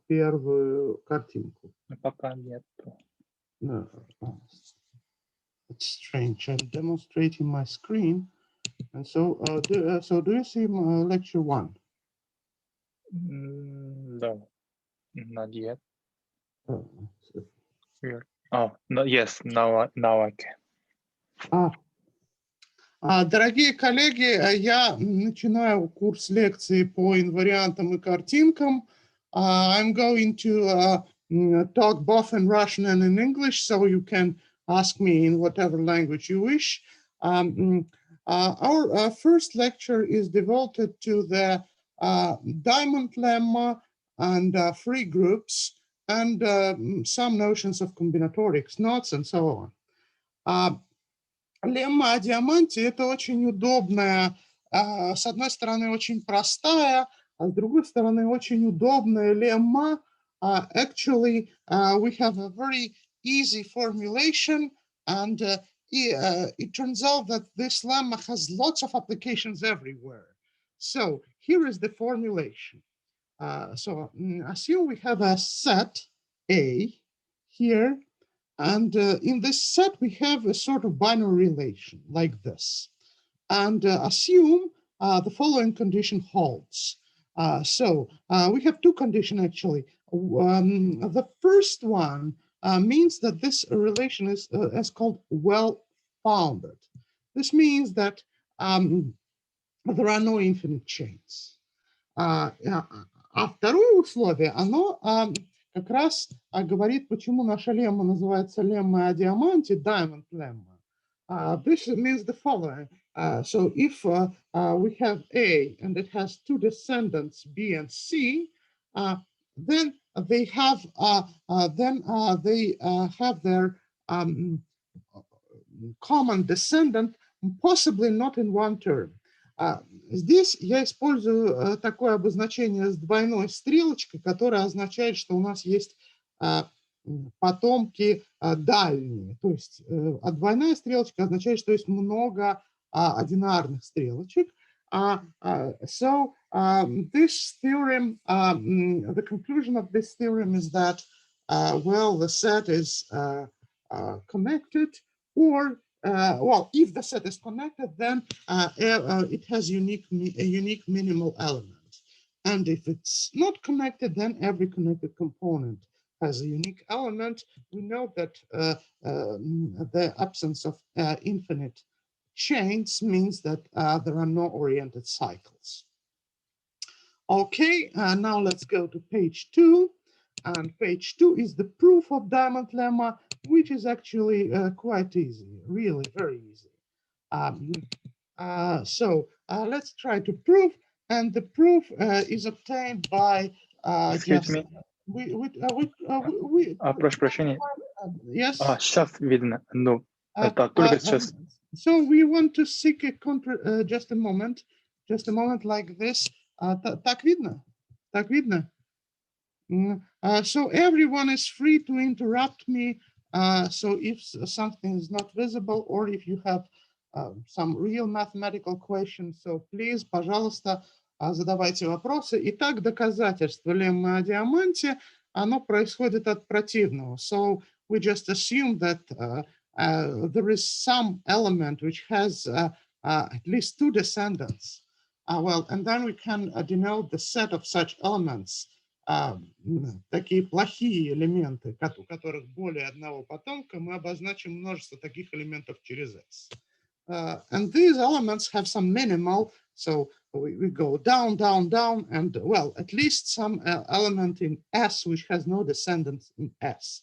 первую картинку. Пока нету. No, it's strange. I'm demonstrating my screen, and so do you see lecture 1? Да, not yet. Uh, Here. Oh, no, yes, now I can. Дорогие коллеги, я начинаю курс лекций по инвариантам и картинкам. I'm going to talk both in Russian and in English, so you can ask me in whatever language you wish. Our first lecture is devoted to the Diamond Lemma and free groups and some notions of combinatorics, knots, and so on. Лемма о диаманте — это очень удобная, с одной стороны, очень простая, а с другой стороны, очень удобная лемма. Actually, we have a very easy formulation, and it turns out that this lemma has lots of applications everywhere. So here is the formulation. So assume we have a set A here. And in this set, we have a sort of binary relation like this. And assume the following condition holds. So we have two conditions, actually. The first one means that this relation is called well-founded. This means that there are no infinite chains. А второе условие, оно как раз говорит, почему наша лемма называется лемма о диаманте, Diamond Lemma. This means the following. So if we have A and it has two descendants, B and C, then they have their common descendant, possibly not in one term. Здесь я использую такое обозначение с двойной стрелочкой, которое означает, что у нас есть потомки дальние. То есть двойная стрелочка означает, что есть много одинарных стрелочек. So this theorem, the conclusion of this theorem is that, well, the set is connected, or well, if the set is connected, then it has a unique minimal element. And if it's not connected, then every connected component has a unique element. We know that the absence of infinite chains means that there are no oriented cycles. Okay, now let's go to page 2. And page 2 is the proof of Diamond Lemma, which is actually quite easy, really very easy. So let's try to prove, and the proof is obtained by Excuse me. Прошу прощения. Yes. Сейчас видно. Ну, это только сейчас. So we want to seek a just a moment, like this. Так видно? Так видно? So everyone is free to interrupt me. So if something is not visible, or if you have some real mathematical questions, so please, пожалуйста, задавайте вопросы. Итак, доказательство леммы о диаманте, оно происходит от противного. So we just assume that there is some element which has at least two descendants. Well, and then we can denote the set of such elements. Такие плохие элементы, у которых более одного потомка, мы обозначим множество таких элементов через S. And these elements have some minimal, so we go down, down, down, and well, at least some element in S which has no descendants in S.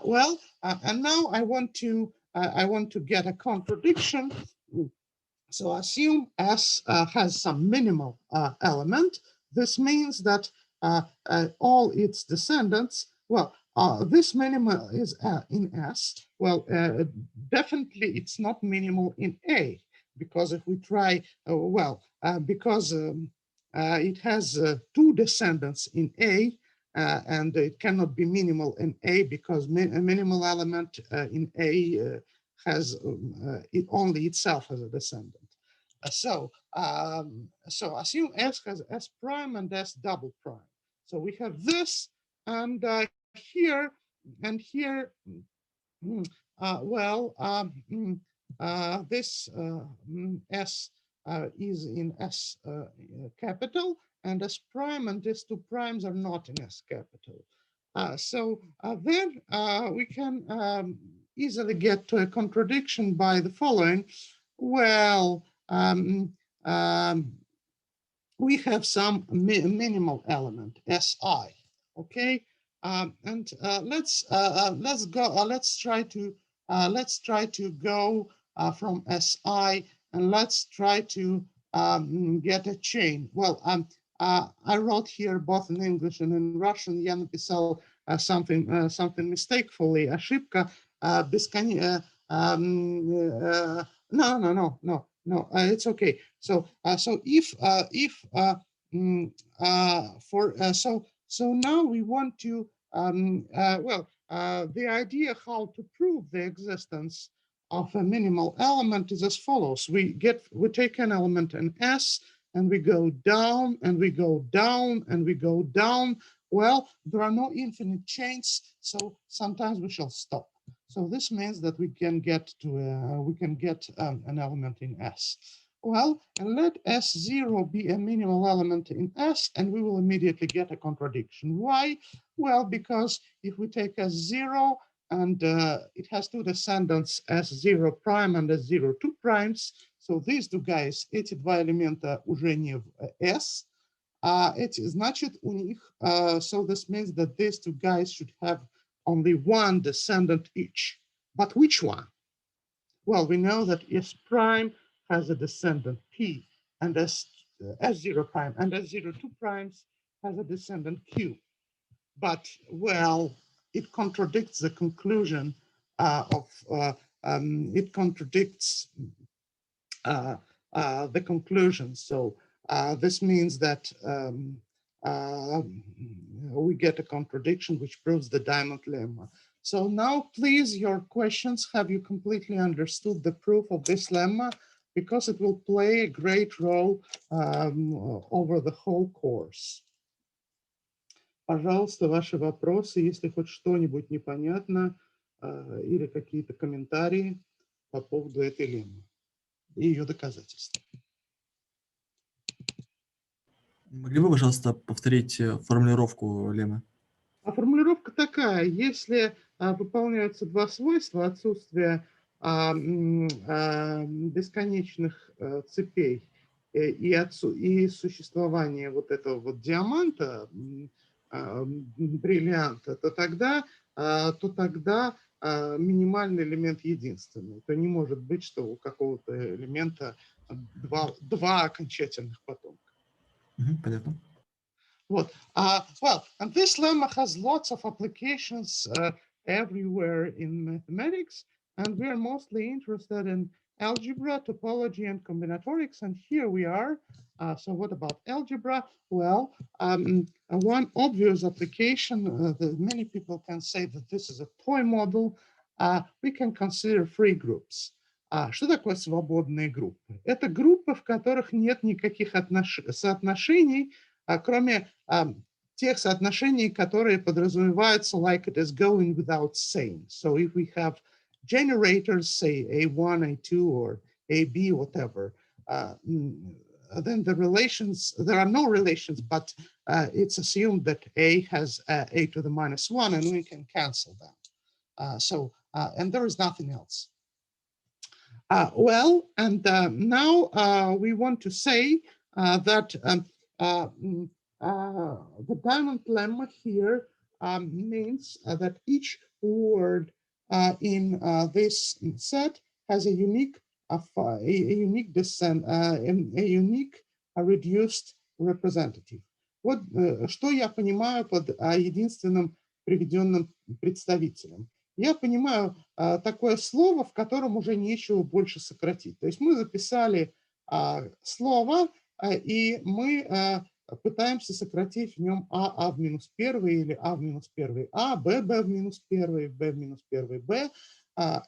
Well, and now I want to get a contradiction. So assume S has some minimal element. This means that all its descendants, well, this minimal is in S. Well, definitely it's not minimal in A, because if we try, because it has two descendants in A, and it cannot be minimal in A because a minimal element in A has it only itself as a descendant. So assume S has S prime and S double prime. So we have this, and here and here. This S is in S capital, and S prime and these two primes are not in S capital. Then we can easily get to a contradiction by the following. Well, we have some minimal element Si, okay, let's try to go from Si, and let's try to get a chain. Well, I wrote here both in English and in Russian. Я написал something mistakefully. Ошибка. No, it's okay. So now we want to the idea how to prove the existence of a minimal element is as follows. We take an element in S, and we go down and we go down and we go down. Well, there are no infinite chains, so sometimes we shall stop. So this means that we can get to an element in S. Well, and let S0 be a minimal element in S, and we will immediately get a contradiction. Why? Well, because if we take S0 and it has two descendants, S0 prime and S0 two primes, so these two guys, эти два элемента уже не в S, значит у них, so this means that these two guys should have only one descendant each. But which one? Well, we know that S prime has a descendant P, and S0 prime and S0 two primes has a descendant Q. But, well, it contradicts the conclusion it contradicts the conclusion. So this means that we get a contradiction which proves the Diamond Lemma. So now, please, your questions. Have you completely understood the proof of this lemma? Because it will play a great role over the whole course. Пожалуйста, ваши вопросы, если хоть что-нибудь непонятно, или какие-то комментарии по поводу этой леммы и ее доказательств. Могли бы, пожалуйста, повторить формулировку леммы? А формулировка такая: если выполняются два свойства, отсутствие бесконечных цепей и существование вот этого вот диаманта, бриллианта, то тогда минимальный элемент единственный. То не может быть, что у какого-то элемента два окончательных потомка. Понятно. Well, and this lemma has lots of applications everywhere in mathematics, and we're mostly interested in algebra, topology, and combinatorics. And here we are. So what about algebra? Well, one obvious application that many people can say that this is a toy model. We can consider free groups. Что такое свободные группы? Это группы, в которых нет никаких соотношений, кроме тех соотношений, которые подразумеваются like it is going without saying. So if we have generators, say A1, A2, or AB, whatever, then the relations, there are no relations, but it's assumed that A has A to the -1, and we can cancel them. And there is nothing else. Well, and now we want to say that the Diamond Lemma here means that each word in this set has a unique reduced representative. Вот что я понимаю под единственным приведенным представителем. Я понимаю такое слово, в котором уже нечего больше сократить. То есть мы записали слово, и мы пытаемся сократить в нем А в минус первый или А в минус первый А, Б в минус первый, Б в минус первый Б.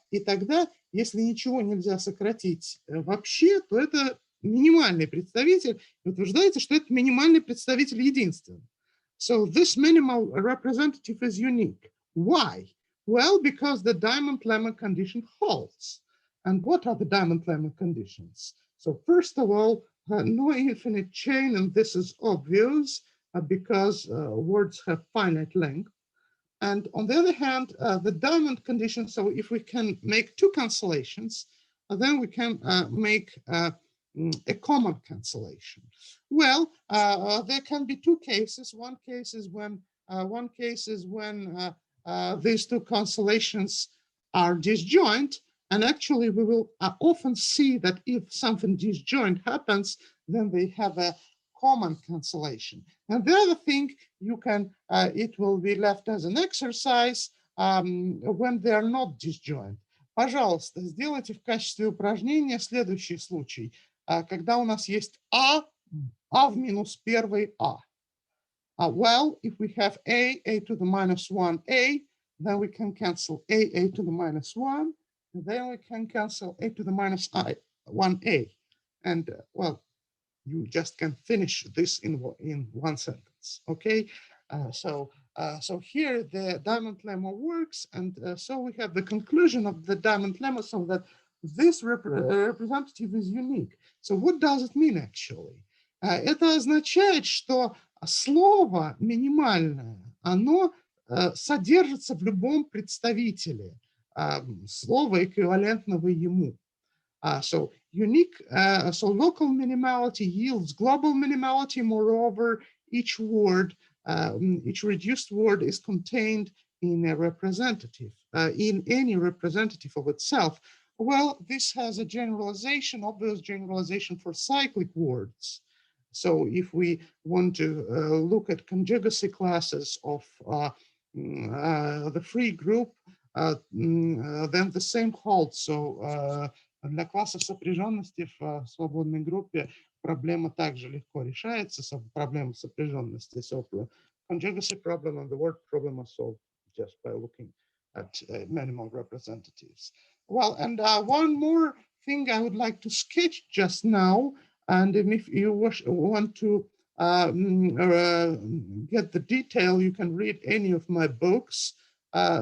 И тогда, если ничего нельзя сократить вообще, то это минимальный представитель, утверждается, что это минимальный представитель единственный. So this minimal representative is unique. Why? Well, because the Diamond Lemma condition holds. And what are the Diamond Lemma conditions? So first of all, no infinite chain, and this is obvious because words have finite length. And on the other hand, the diamond condition, so if we can make two cancellations, then we can make a common cancellation. Well, there can be two cases. One case is when these two cancellations are disjoint, and actually we will often see that if something disjoint happens, then they have a common cancellation. And the other thing you can, it will be left as an exercise when they are not disjoint. Пожалуйста, сделайте в качестве упражнения следующий случай. Когда у нас есть а в минус первой а. Well, if we have a to the minus 1a, then we can cancel a to the minus 1, and then we can cancel a to the minus 1a. And well, you just can finish this in one sentence, okay? So here the Diamond Lemma works, and so we have the conclusion of the Diamond Lemma, so that this representative is unique. So what does it mean actually? Это означает, что слово минимальное, оно содержится в любом представителе слова, эквивалентного ему. So unique, so local minimality yields global minimality. Moreover, each word, each reduced word is contained in a representative, in any representative of itself. Well, this has a generalization, obvious generalization for cyclic words. So if we want to look at conjugacy classes of the free group, then the same holds. So для класса сопряженности в свободной группе проблема также легко решается, проблема сопряженности. So conjugacy problem and the word problem are solved just by looking at minimal representatives. Well, and one more thing I would like to sketch just now, and if you want to get the detail, you can read any of my books.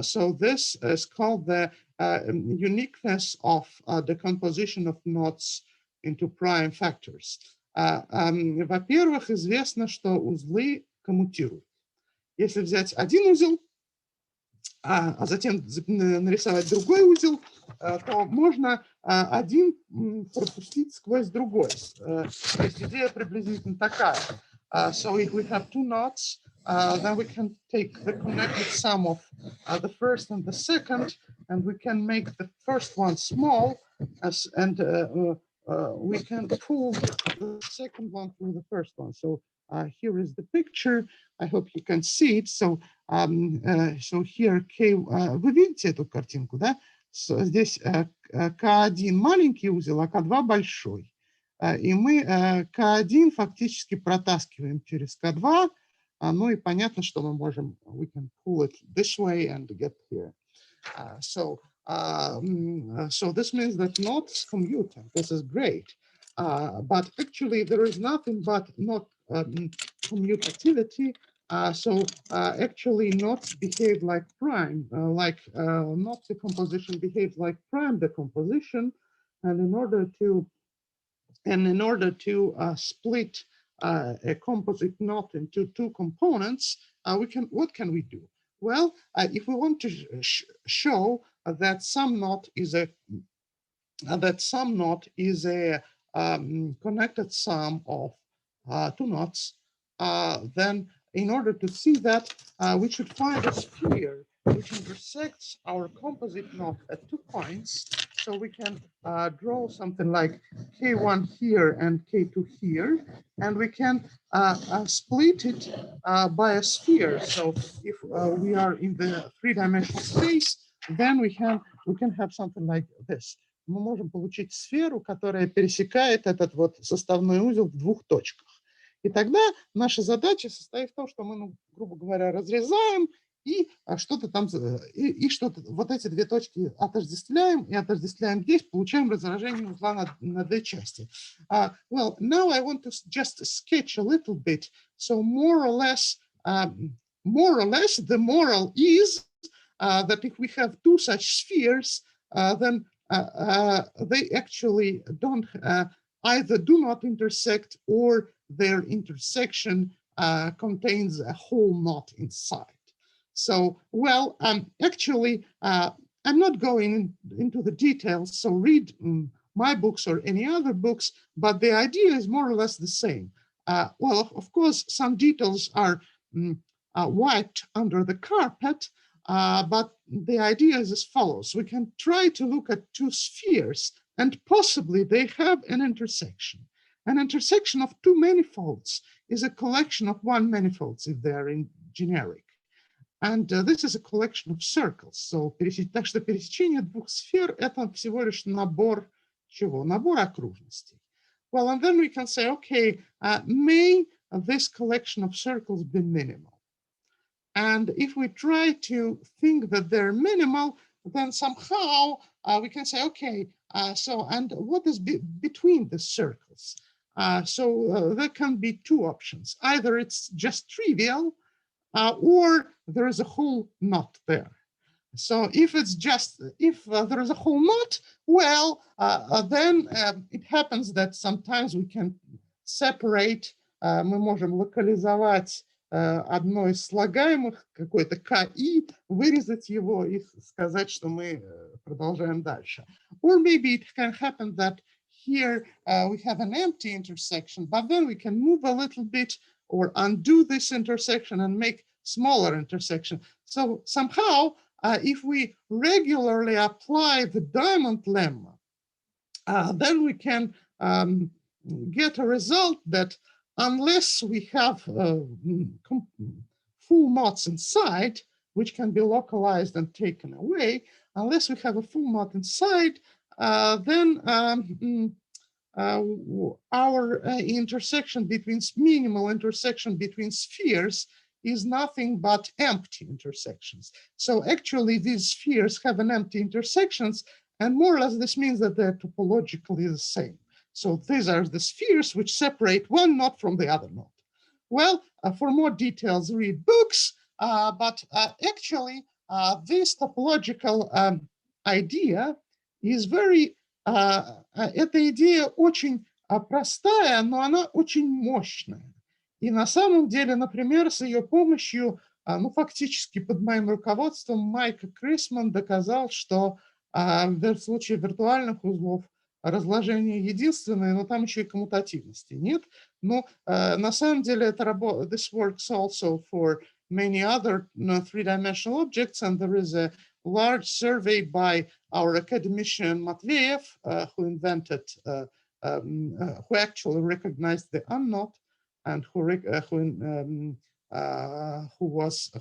So this is called the uniqueness of decomposition of knots into prime factors. Во-первых, известно, что узлы коммутируют. Если взять один узел, а затем нарисовать другой узел, то можно один пропустить сквозь другой. То есть идея приблизительно такая. So if we have two knots, then we can take the connected sum of the first and the second, and we can make the first one small, and we can pull the second one through the first one. So here is the picture. I hope you can see it. So, so here K, вы видите эту картинку, да? Здесь K1 маленький узел, а K2 большой. И мы K1 фактически протаскиваем через K2. Ну и понятно, что мы можем, we can pull it this way and get here. So this means that knots commute. This is great. But actually there is nothing but not commutativity. So actually knots behave like prime, knot decomposition behaves like prime decomposition. And in order to split a composite knot into two components, what can we do? Well, if we want to show that some knot is a connected sum of two knots, then in order to see that, we should find a sphere which intersects our composite knot at 2 points. So we can draw something like K1 here and K2 here, and we can split it by a sphere. So if we are in the 3-dimensional space, then we can have something like this. Мы можем получить сферу, которая пересекает этот вот составной узел в 2 точках. И тогда наша задача состоит в том, что мы, грубо говоря, разрезаем и что-то там, и что-то, вот эти две точки отождествляем и отождествляем здесь, получаем разражение узла на две части. Well, now I want to just sketch a little bit. So more or less, the moral is that if we have two such spheres, then they actually don't either do not intersect or their intersection contains a whole knot inside. So, well, actually, I'm not going into the details, so read my books or any other books, but the idea is more or less the same. Well, of course, some details are wiped under the carpet, but the idea is as follows. We can try to look at two spheres, and possibly they have an intersection. An intersection of two manifolds is a collection of one manifolds if they're in generic. And this is a collection of circles. So, так что пересечение двух сфер – это всего лишь набор чего? Набор окружностей. Well, and then we can say, okay, may this collection of circles be minimal? And if we try to think that they're minimal, then somehow we can say, okay, and what is between the circles? So there can be two options. Either it's just trivial, or there is a whole knot there. So if it's just, if there is a whole knot, well, then it happens that sometimes we can separate, мы можем локализовать одно из слагаемых, какой-то КИ, вырезать его и сказать, что мы продолжаем дальше. Or maybe it can happen that here we have an empty intersection, but then we can move a little bit or undo this intersection and make smaller intersection. So somehow, if we regularly apply the Diamond Lemma, then we can get a result that unless we have full knots inside, which can be localized and taken away, unless we have a full knot inside, then our intersection between minimal intersection between spheres is nothing but empty intersections. So actually these spheres have an empty intersections, and more or less this means that they're topologically the same. So these are the spheres which separate one knot from the other knot. Well, for more details, read books, but actually this topological idea is very, эта идея очень простая, но она очень мощная. И на самом деле, например, с ее помощью, ну, фактически под моим руководством Майк Крисман доказал, что в случае виртуальных узлов разложение единственное, но там еще и коммутативности нет. Но на самом деле это this works also for many other three-dimensional objects, and there is a large survey by our academician Matveyev, who invented, who actually recognized the unknot, and who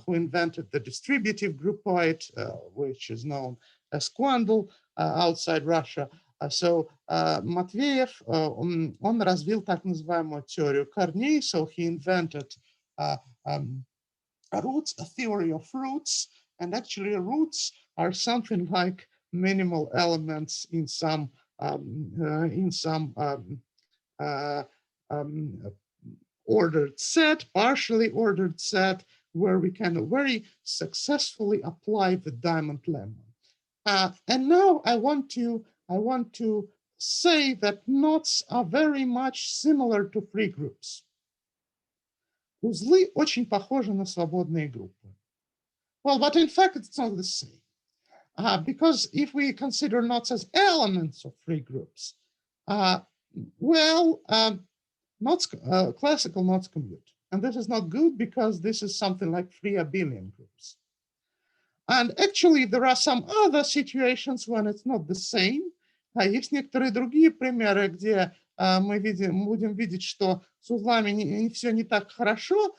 invented the distributive groupoid, which is known as Quandl outside Russia. So Matveyev, он развил так называемую теорию корней, so he invented roots, a theory of roots, and actually roots are something like minimal elements in some ordered set, partially ordered set, where we can very successfully apply the Diamond Lemma. And now I want to say that knots are very much similar to free groups. Узлы очень похожи на свободные группы. Well, but in fact, it's not the same. Because if we consider knots as elements of free groups, classical knots commute. And this is not good because this is something like free abelian groups. And actually, there are some other situations when it's not the same. Есть некоторые другие примеры, где мы будем видеть, что с узлами не все не так хорошо,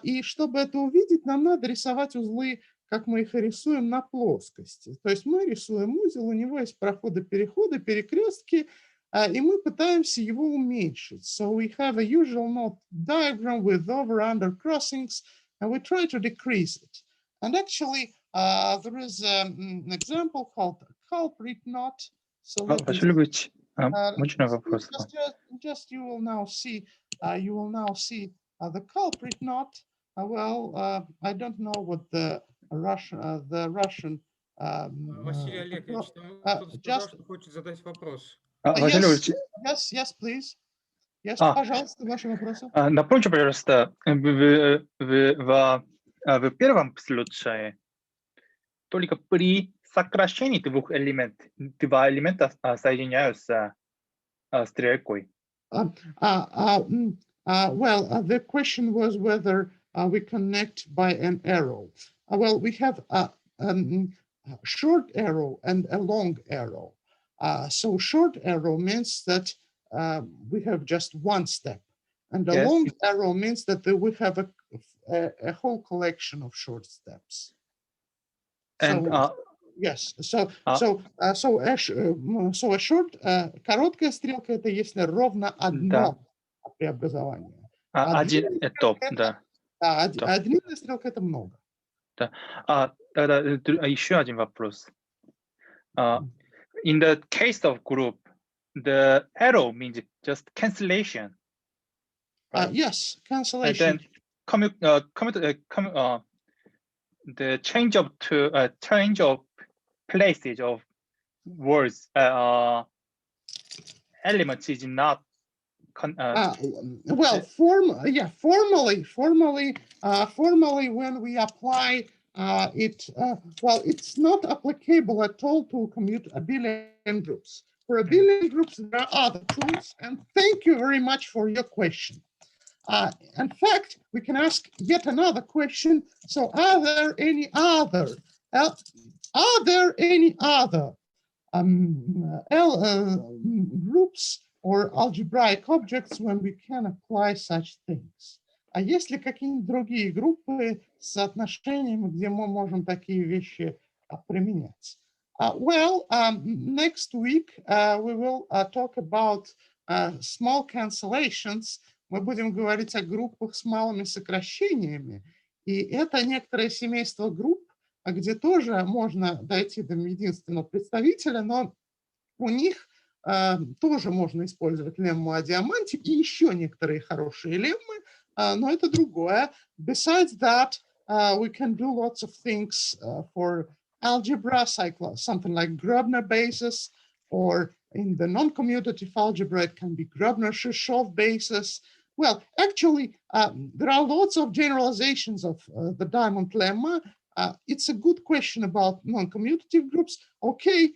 и чтобы это увидеть, нам надо рисовать узлы, как мы их и рисуем на плоскости. То есть мы рисуем узел, у него есть проходы, переходы, перекрестки, и мы пытаемся его уменьшить. So we have a usual knot diagram with over-under crossings, and we try to decrease it. And actually, there is an example called culprit knot. So let me Васильевич, можно вопрос? just you will now see the culprit knot. I don't know what the Russian. Василий Олегович, там кто-то сказал, что хочет задать вопрос. Васильевич, Yes, please. Yes, пожалуйста, ваши вопросы. Напомните, пожалуйста, в первом случае только при сокращении два элемента соединяются стрелкой. The question was whether we connect by an arrow. Well, we have a short arrow and a long arrow. So short arrow means that we have just one step, and a long arrow means that we have a whole collection of short steps. And yes, so a short, короткая стрелка это если ровно одно преобразование. Один этап, да. Длинная стрелка это много. Да. Тогда еще один вопрос. In the case of group, the arrow means just cancellation. Right? Yes, cancellation. And then the change of places of words elements is not. Formally, when we apply it, it's not applicable at all to abelian groups. For abelian groups, there are other tools, and thank you very much for your question. In fact, we can ask yet another question. So, are there any other groups or algebraic objects when we can apply such things? А есть ли какие-нибудь другие группы с соотношением, где мы можем такие вещи применять? Next week we will talk about small cancellations. Мы будем говорить о группах с малыми сокращениями. И это некоторое семейство групп, где тоже можно дойти до единственного представителя, но у них тоже можно использовать лемму о диаманте и еще некоторые хорошие леммы, но это другое. Besides that, we can do lots of things for algebra, something like Grobner basis, or in the non-commutative algebra, it can be Grobner-Shishov basis. Well, actually, there are lots of generalizations of the Diamond Lemma. It's a good question about non-commutative groups. Okay,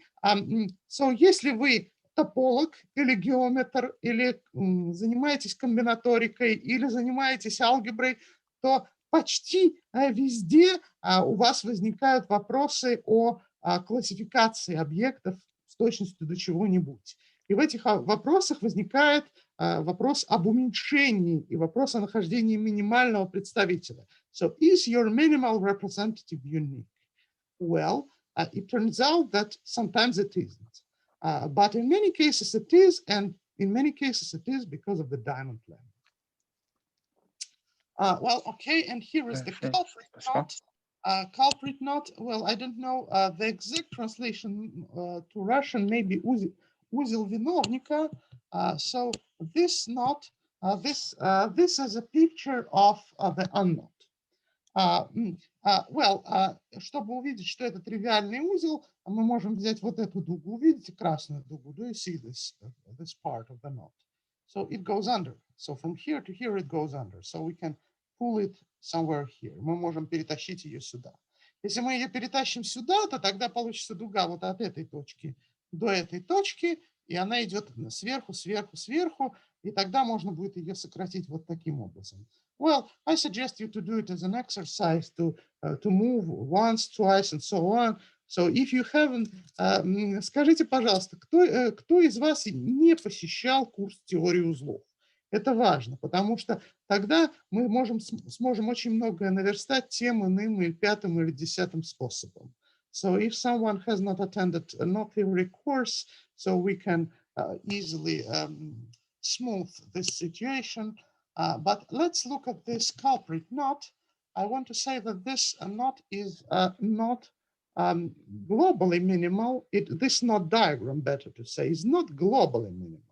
so если вы тополог или геометр, или занимаетесь комбинаторикой, или занимаетесь алгеброй, то почти везде у вас возникают вопросы о классификации объектов с точностью до чего-нибудь. И в этих вопросах возникает вопрос об уменьшении и вопрос о нахождении минимального представителя. So, is your minimal representative unique? Well, it turns out that sometimes it isn't. But in many cases it is, and in many cases it is because of the Diamond Lemma. Okay, and here is the culprit knot. Culprit knot, well, I don't know the exact translation to Russian, maybe узел виновника. So this knot, this is a picture of the unknot. Чтобы увидеть, что это тривиальный узел, мы можем взять вот эту дугу, видите, красную дугу, do you see this part of the knot? So it goes under. So from here to here it goes under. So we can pull it somewhere here. Мы можем перетащить ее сюда. Если мы ее перетащим сюда, то тогда получится дуга вот от этой точки до этой точки, и она идет сверху, сверху, сверху, и тогда можно будет ее сократить вот таким образом. Well, I suggest you to do it as an exercise to move once, twice, and so on. So if you haven't, скажите, пожалуйста, кто из вас не посещал курс теории узлов? Это важно, потому что тогда мы сможем очень многое наверстать тем иным или пятым или десятым способом. So if someone has not attended a knot theory course, so we can easily smooth this situation. But let's look at this culprit knot. I want to say that this knot is not globally minimal. This knot diagram, better to say, is not globally minimal,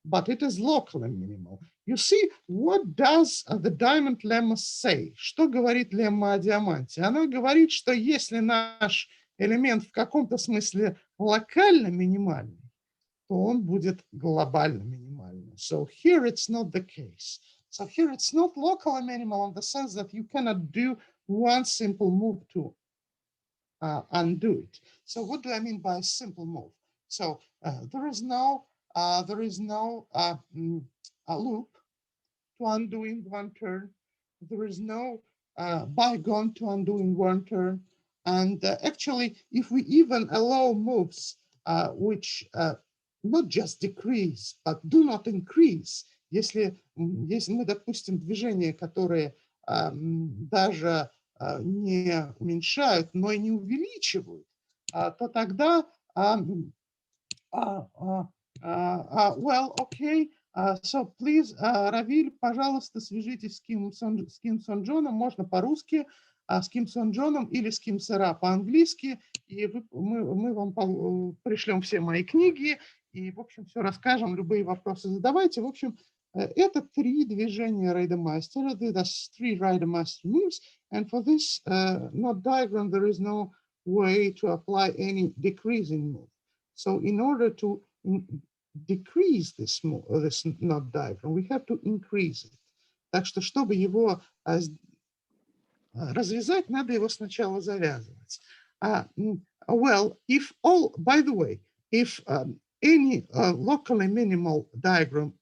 but it is locally minimal. You see, what does the Diamond Lemma say? Что говорит лемма о диаманте? Она говорит, что если наш элемент в каком-то смысле локально минимальный, то он будет глобально минимальным. So here it's not the case. So here it's not locally minimal in the sense that you cannot do one simple move to undo it. So what do I mean by a simple move? So there is no loop to undoing one turn. There is no bygone to undoing one turn. And actually, if we even allow moves which not just decrease, but do not increase, если мы допустим движения, которые даже не уменьшают, но и не увеличивают, то тогда well, okay. So please, Равиль, пожалуйста, свяжитесь с Ким Сон Джоном, можно по-русски, с Ким Сон Джоном или с Ким Сера по-английски, и мы вам пришлем все мои книги, и, в общем, все расскажем, любые вопросы задавайте. В общем, это 3 движения Райдемастера, that's 3 Райдемастер moves, and for this knot diagram, there is no way to apply any decreasing move. So in order to decrease this knot diagram, we have to increase it. Так что, чтобы его развязать, надо его сначала завязывать. Well, if all, by the way, if any locally minimal diagram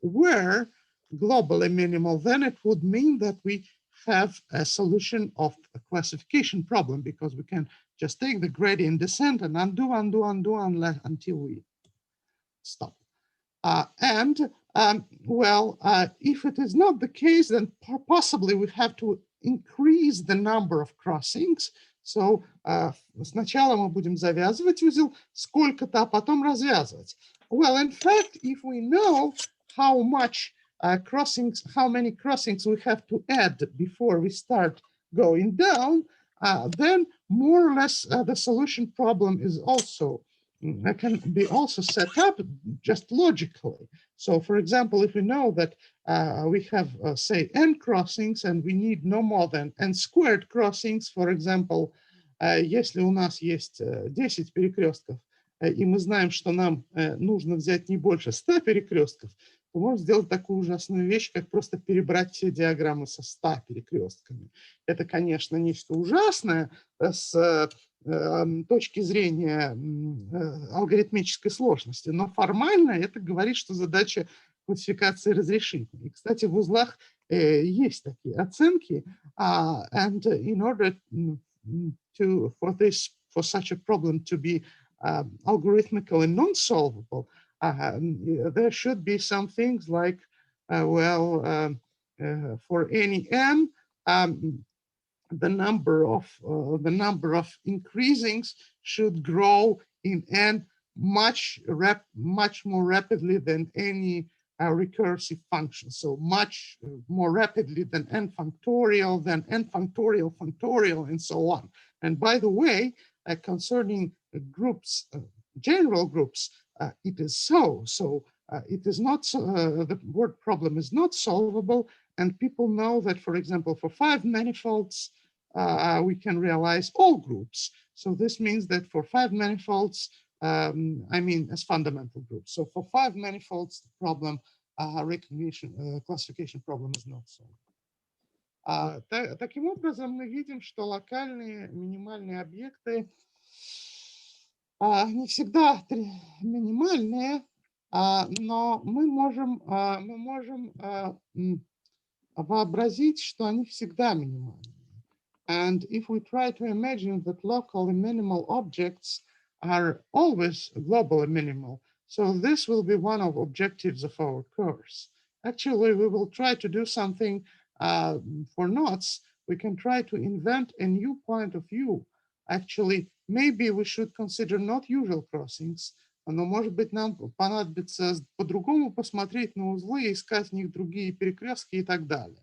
were globally minimal, then it would mean that we have a solution of a classification problem, because we can just take the gradient descent and undo until we stop. Well, if it is not the case, then possibly we have to increase the number of crossings. So сначала мы будем завязывать узел сколько-то, а потом развязывать. Well, in fact, if we know how much crossings, how many crossings we have to add before we start going down, then more or less the solution problem is also can be also set up just logically. So, for example, if we know that we have, say, n crossings and we need no more than n squared crossings, for example, если у нас есть 10 перекрестков, и мы знаем, что нам нужно взять не больше 100 перекрестков, то можно сделать такую ужасную вещь, как просто перебрать все диаграммы со 100 перекрестками. Это, конечно, нечто ужасное с точки зрения алгоритмической сложности, но формально это говорит, что задача классификации разрешительна. И, кстати, в узлах есть такие оценки, and in order for such a problem to be algorithmically non-solvable, there should be some things like, for any n, the number of increasings should grow in n much more rapidly than any recursive function. So much more rapidly than n factorial, factorial, and so on. And by the way, concerning groups, general groups, it is so. So it is not, the word problem is not solvable. And people know that, for example, for 5 manifolds, we can realize all groups. So this means that for 5 manifolds, I mean, as fundamental groups. So for 5 manifolds, the problem, classification problem is not solved. Таким образом, мы видим, что локальные минимальные объекты не всегда минимальные, но мы можем вообразить, что они всегда минимальны. And if we try to imagine that locally minimal objects are always globally minimal, so this will be one of objectives of our course. Actually, we will try to do something for knots. We can try to invent a new point of view. Actually, maybe we should consider not usual crossings, но, может быть, нам понадобится по-другому посмотреть на узлы, искать в них другие перекрестки и так далее.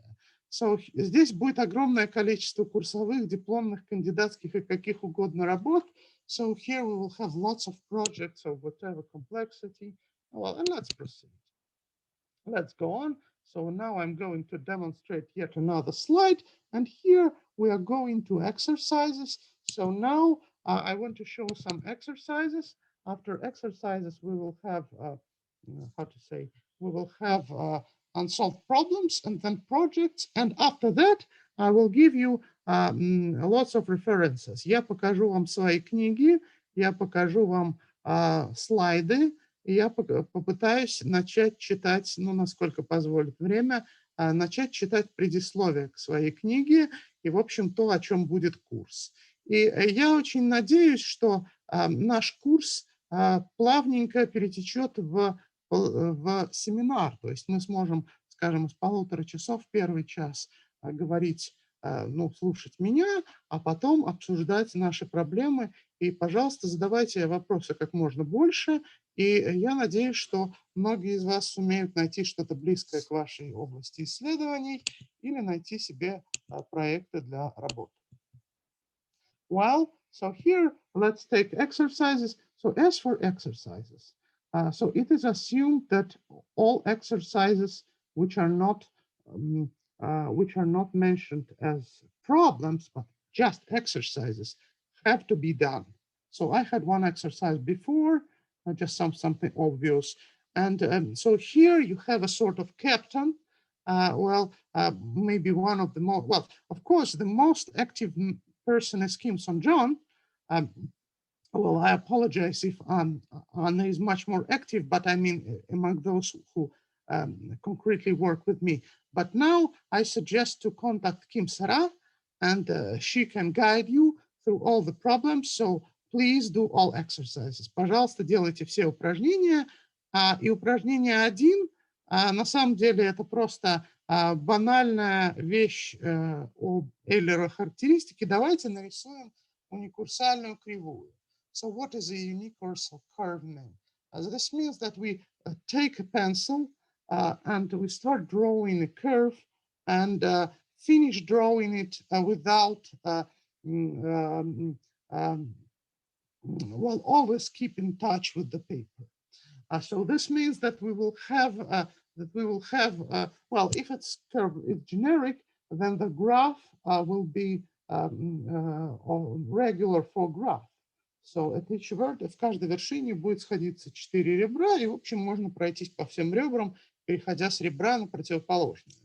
So здесь будет огромное количество курсовых, дипломных, кандидатских и каких угодно работ. So here we will have lots of projects of whatever complexity. Well, and let's proceed. Let's go on. So now I'm going to demonstrate yet another slide. And here we are going to exercises. So now I want to show some exercises. After exercises, we will have, how to say, we will have unsolved problems and then projects. And after that, I will give you lots of references. Я покажу вам свои книги, я покажу вам слайды, и я попытаюсь начать читать, ну, насколько позволит время, начать читать предисловие к своей книге и, в общем, то, о чем будет курс. И я очень надеюсь, что наш курс плавненько перетечет в семинар. То есть мы сможем, скажем, с 1,5 часов первый час говорить, ну, слушать меня, а потом обсуждать наши проблемы. И, пожалуйста, задавайте вопросы как можно больше. И я надеюсь, что многие из вас сумеют найти что-то близкое к вашей области исследований или найти себе проекты для работы. Well, so here let's take exercises. So as for exercises, so it is assumed that all exercises which are not mentioned as problems, but just exercises, have to be done. So I had one exercise before, just something obvious. And so here you have a sort of captain. Maybe one of the most, well, of course, the most active person is Kim Son-John. Well, I apologize if Anna is much more active, but I mean, among those who concretely work with me. But now I suggest to contact Kim Sara, and she can guide you through all the problems. So please do all exercises. Пожалуйста, делайте все упражнения. И упражнение 1, на самом деле, это просто банальная вещь об Эйлера-характеристике. Давайте нарисуем уникурсальную кривую. So what is a universal curve name? This means that we take a pencil and we start drawing a curve and finish drawing it without, well, always keep in touch with the paper. So this means that we will have, well, if it's curve, it's generic, then the graph will be regular for graph. So at each vert, в каждой вершине будет сходиться 4 ребра, и, в общем, можно пройтись по всем ребрам, переходя с ребра на противоположное.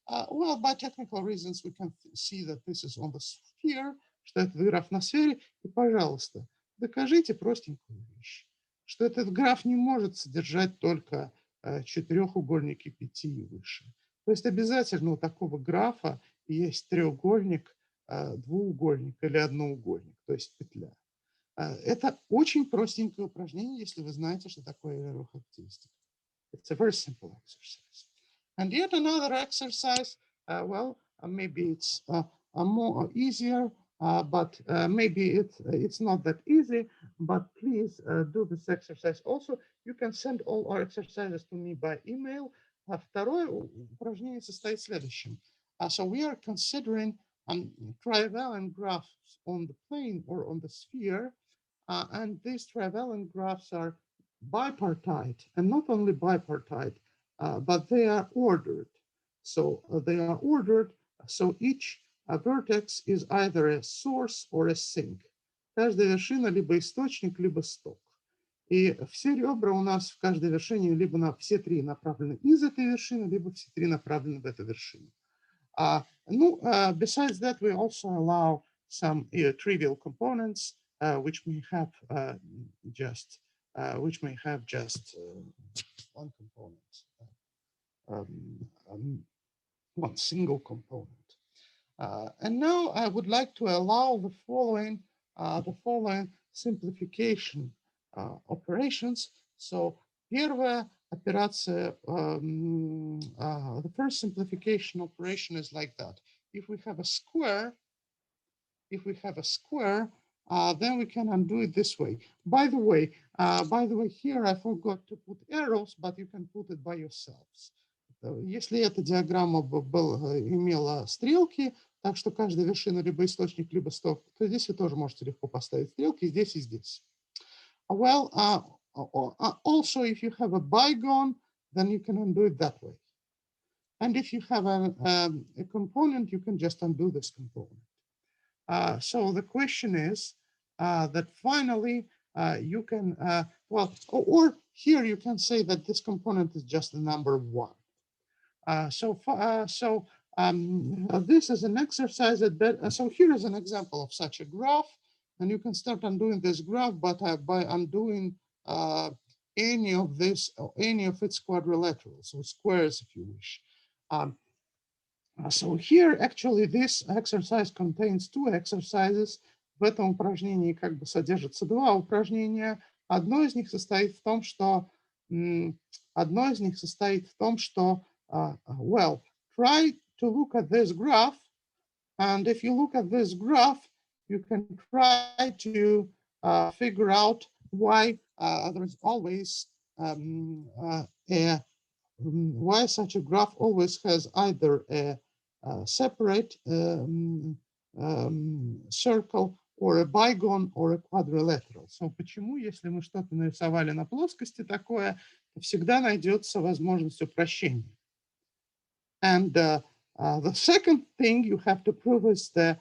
Well, by technical reasons, we can see that this is on the sphere, что это граф на сфере. И, пожалуйста, докажите простенькую вещь, что этот граф не может содержать только четырехугольники 5 и выше. То есть обязательно у такого графа есть треугольник, двуугольник или одноугольник, то есть петля. Это очень простенькое упражнение, если вы знаете, что такое Эйлер-характеристика. It's a very simple exercise. And yet another exercise, well, maybe it's more easier, but maybe it's not that easy, but please do this exercise also. You can send all our exercises to me by email. Второе упражнение состоит в следующем. So we are considering trivalent graphs on the plane or on the sphere. And these trivalent graphs are bipartite, and not only bipartite, but they are ordered. So they are ordered, so each vertex is either a source or a sink. Каждая вершина либо источник, либо сток. И все ребра у нас в каждой вершине либо на все три направлены из этой вершины, либо все три направлены в эту вершину. Besides that, we also allow some trivial components, which may have just one component, one single component. And now I would like to allow the following simplification operations. So первая операция, the first simplification operation is like that. If we have a square, then we can undo it this way. By the way, here I forgot to put arrows, but you can put it by yourselves. если эта диаграмма имела стрелки, так что каждая вершина либо источник, либо стоп, то здесь вы тоже можете легко поставить стрелки здесь и здесь. Well, also if you have a bygone, then you can undo it that way. And if you have a component, you can just undo this component. So the question is that finally you can, well, or here you can say that this component is just the number 1. This is an exercise that, so here is an example of such a graph, and you can start undoing this graph, but by undoing any of its quadrilaterals, or squares, if you wish. So here, actually, this exercise contains 2 exercises. В этом упражнении как бы содержится 2 упражнения. Одно из них состоит в том, что, well, try to look at this graph, and if you look at this graph, you can try to figure out why there is always why such a graph always has either a separate circle or a bygone or a quadrilateral. So, почему, если мы что-то нарисовали на плоскости такое, всегда найдется возможность упрощения. And the second thing you have to prove is that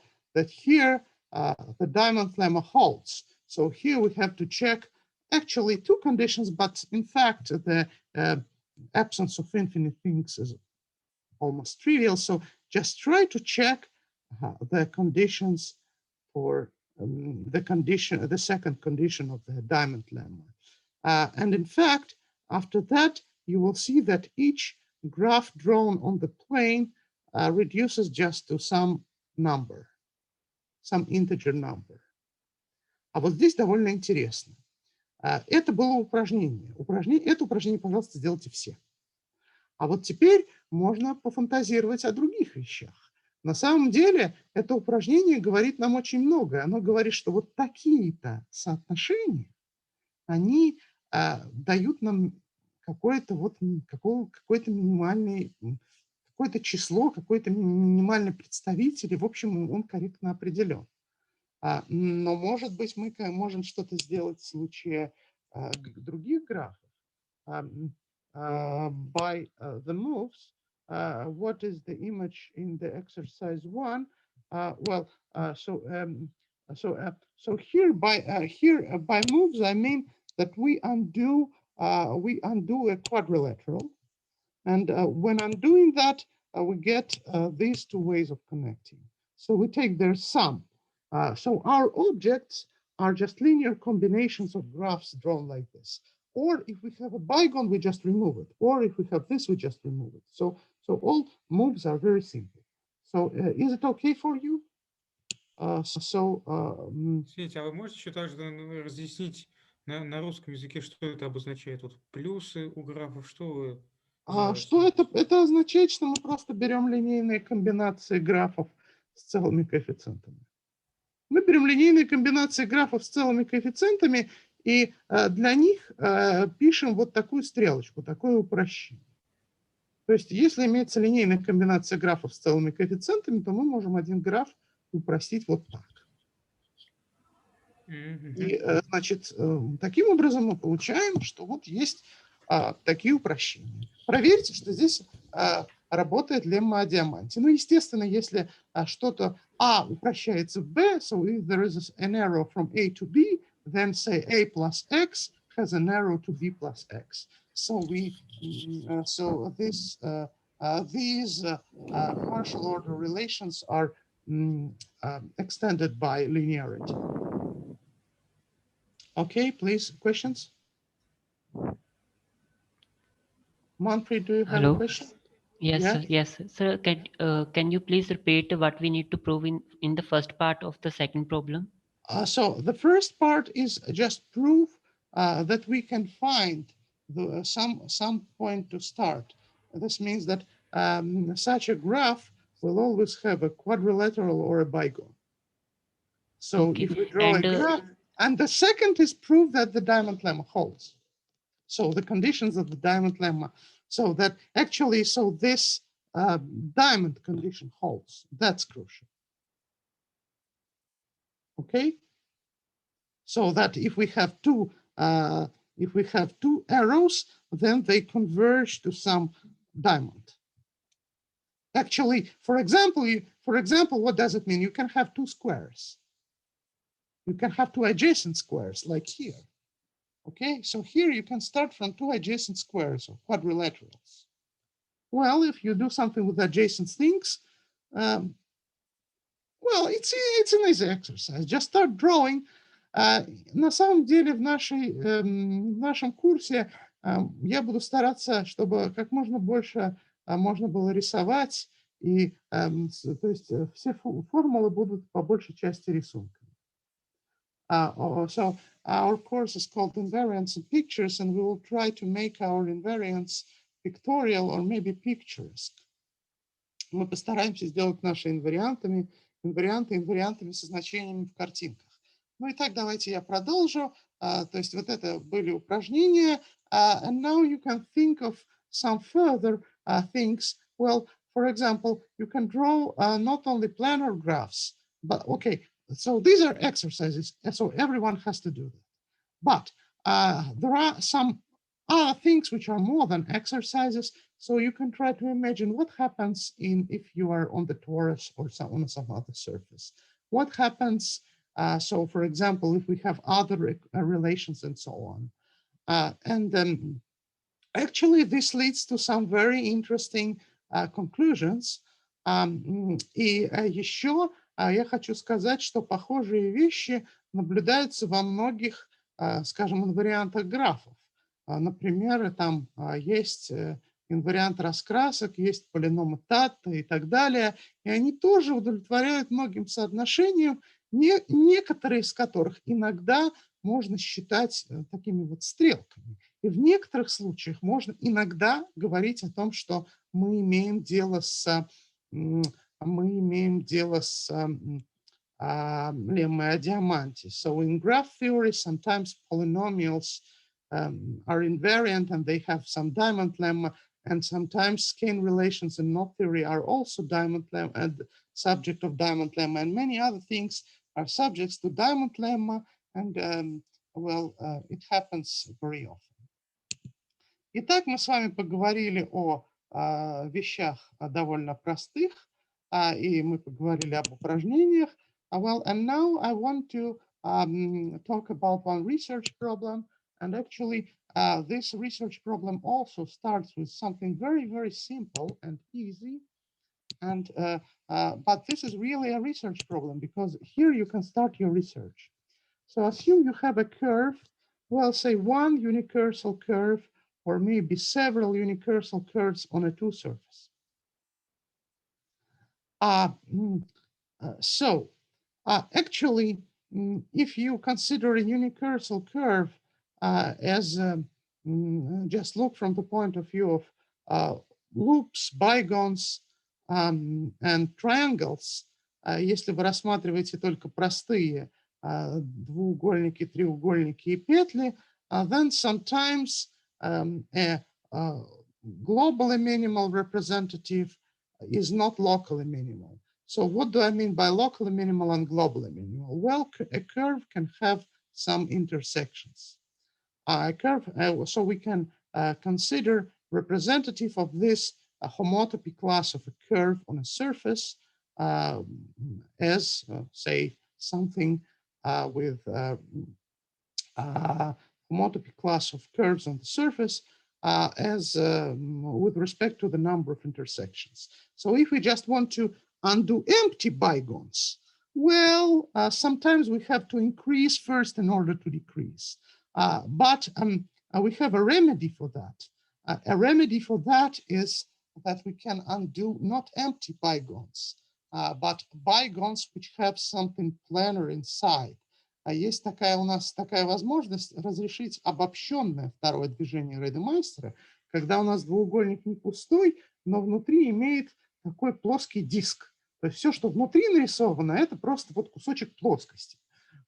here the Diamond Lemma holds. So here we have to check actually 2 conditions, but in fact the absence of infinite things is almost trivial. So just try to check the conditions for the second condition of the Diamond Lemma. And in fact, after that, you will see that each graph drawn on the plane reduces just to some number, some integer number. А вот здесь довольно интересно. Это было упражнение. Это упражнение, пожалуйста, сделайте все. А вот теперь можно пофантазировать о других вещах. На самом деле, это упражнение говорит нам очень многое. Оно говорит, что вот такие-то соотношения, они дают нам какое-то минимальное, какое-то число, какой-то минимальный представитель, и, в общем, он корректно определен. Но, может быть, мы можем что-то сделать в случае других графов. By the moves, what is the image in the exercise 1? So here by moves I mean that we undo a quadrilateral, and when undoing that we get these 2 ways of connecting. So we take their sum. So our objects are just linear combinations of graphs drawn like this. Or if we have a bygone, we just remove it. Or if we have this, we just remove it. So all moves are very simple. So is it okay for you? Извините, а вы можете еще также разъяснить на русском языке, что это обозначает? Вот плюсы у графов, что вы... Что это? Это означает, что мы просто берем линейные комбинации графов с целыми коэффициентами. Мы берем линейные комбинации графов с целыми коэффициентами и для них пишем вот такую стрелочку, такое упрощение. То есть если имеется линейная комбинация графов с целыми коэффициентами, то мы можем один граф упростить вот так. И, значит, таким образом мы получаем, что вот есть такие упрощения. Проверьте, что здесь работает лемма о диаманте. Ну, естественно, если что-то упрощается в B, so if there is an arrow from A to B, then say A plus X has an arrow to B plus X. So these partial order relations are extended by linearity. Okay, please, questions? Manfred, do you have a question? Yes, Yeah? sir. Yes, sir. Can you please repeat what we need to prove in the first part of the second problem? So the first part is just prove that we can find some point to start. This means that such a graph will always have a quadrilateral or a bygone. So Okay. if we draw a graph, and the second is prove that the Diamond Lemma holds. So the conditions of the Diamond Lemma So that actually, so this diamond condition holds. That's crucial. Okay. So that if we have two arrows, then they converge to some diamond. Actually, for example, what does it mean? You can have two squares. You can have two adjacent squares, like here. Okay, so here you can start from two adjacent squares or quadrilaterals. Well, if you do something with adjacent things, well, it's an easy exercise. Just start drawing. На самом деле в нашем курсе я буду стараться, чтобы как можно больше можно было рисовать, и то есть все формулы будут по большей части рисунками. So our course is called Invariants and Pictures, and we will try to make our invariants pictorial or maybe picturesque. Мы постараемся сделать наши инварианты со значениями в картинках. Ну и так давайте я продолжу. То есть вот это были упражнения. And now you can think of some further things. Well, for example, you can draw not only planar graphs, but okay, so these are exercises, so everyone has to do that. But there are some other things which are more than exercises. So you can try to imagine what happens if you are on the torus or on some other surface. What happens, so for example, if we have other relations and so on. And then actually this leads to some very interesting conclusions. И еще я хочу сказать, что похожие вещи наблюдаются во многих, скажем, инвариантах графов. Например, там есть инвариант раскрасок, есть полиномы Татта и так далее. И они тоже удовлетворяют многим соотношениям, некоторые из которых иногда можно считать такими вот стрелками. И в некоторых случаях можно иногда говорить о том, что мы имеем дело с lemma о диаманте. So in graph theory, sometimes polynomials are invariant and they have some diamond lemma, and sometimes skein relations in knot theory are also diamond lemma and subject of diamond lemma, and many other things are subjects to diamond lemma, and well, it happens very often. Итак, мы с вами поговорили о вещах довольно простых, и мы поговорили об упражнениях. Well, and now I want to talk about one research problem. And actually, this research problem also starts with something very, very simple and easy. And but this is really a research problem because here you can start your research. So assume you have a curve, well, say one unicursal curve, or maybe several unicursal curves on a two surface. Actually, if you consider a unicursal curve as just look from the point of view of loops, bigons, and triangles, если вы рассматриваете только простые двуугольники, треугольники и петли, then sometimes a globally minimal representative is not locally minimal. So what do I mean by locally minimal and globally minimal? Well, a curve can have some intersections. A curve, so we can consider representative of this homotopy class of a curve on a surface as, say, something with homotopy class of curves on the surface as with respect to the number of intersections. So if we just want to undo empty bigons, well, sometimes we have to increase first in order to decrease. But we have a remedy for that. A remedy for that is that we can undo not empty bigons, but bigons which have something planar inside. Есть у нас такая возможность разрешить обобщенное второе движение Рейдемайстера, когда у нас двуугольник не пустой, но внутри имеет такой плоский диск. То есть все, что внутри нарисовано, это просто вот кусочек плоскости.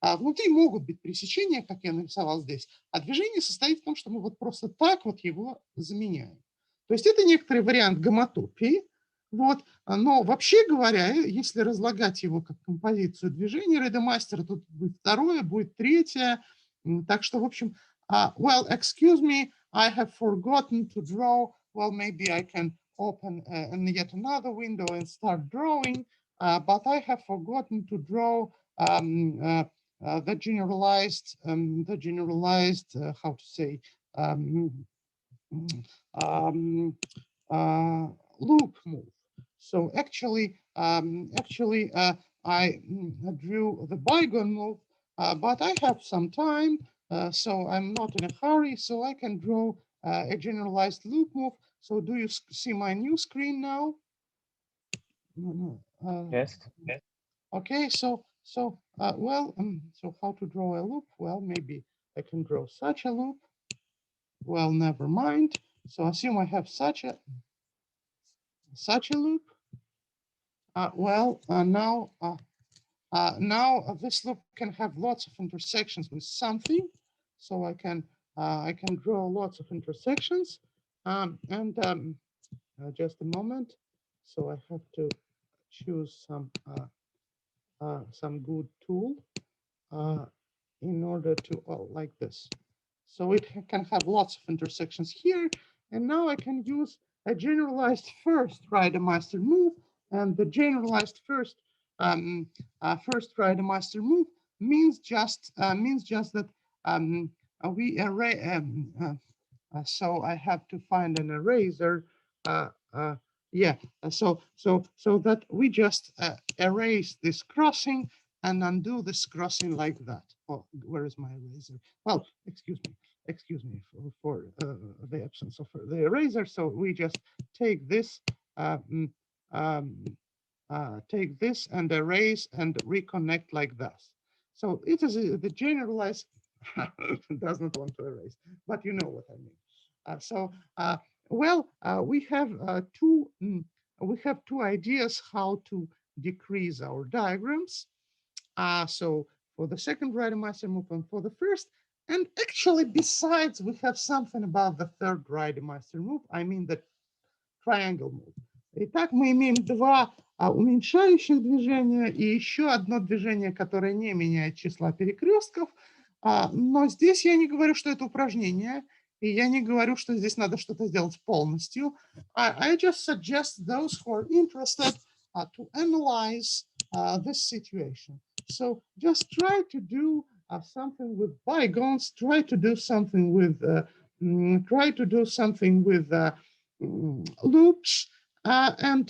А внутри могут быть пересечения, как я нарисовал здесь, а движение состоит в том, что мы вот просто так вот его заменяем. То есть это некоторый вариант гомотопии. Вот. Но вообще говоря, если разлагать его как композицию движения рейдемастера, тут будет второе, будет третье. Так что, в общем, well, excuse me, I have forgotten to draw. Well, maybe I can open yet another window and start drawing, but I have forgotten to draw the generalized, how to say, loop move. So actually, I drew the bygone move, but I have some time, so I'm not in a hurry, so I can draw a generalized loop move. So do you see my new screen now? Yes. Okay, so well, so how to draw a loop? Well, maybe I can draw such a loop. Well, never mind. So assume I have such a loop. Now this loop can have lots of intersections with something. So I can draw lots of intersections. Just a moment. So I have to choose some good tool in order to, like this. So it can have lots of intersections here. And now I can use a generalized first Reidemeister move. And the generalized first Reidemeister move means just that we array. So I have to find an eraser. Yeah. So that we just erase this crossing and undo this crossing like that. Oh, where is my eraser? Well, excuse me for the absence of the eraser. So we just take this, take this and erase and reconnect like this. So it is the generalized does not want to erase, but you know what I mean. We have two ideas how to decrease our diagrams. So for the second Reidemeister move and for the first, and actually besides, we have something about the third Reidemeister move. I mean the triangle move. Итак, мы имеем два уменьшающих движения и еще одно движение, которое не меняет числа перекрестков. Но здесь я не говорю, что это упражнение, и я не говорю, что здесь надо что-то сделать полностью. I just suggest those who are interested to analyze this situation. So just try to do something with bygones, try to do something with loops, and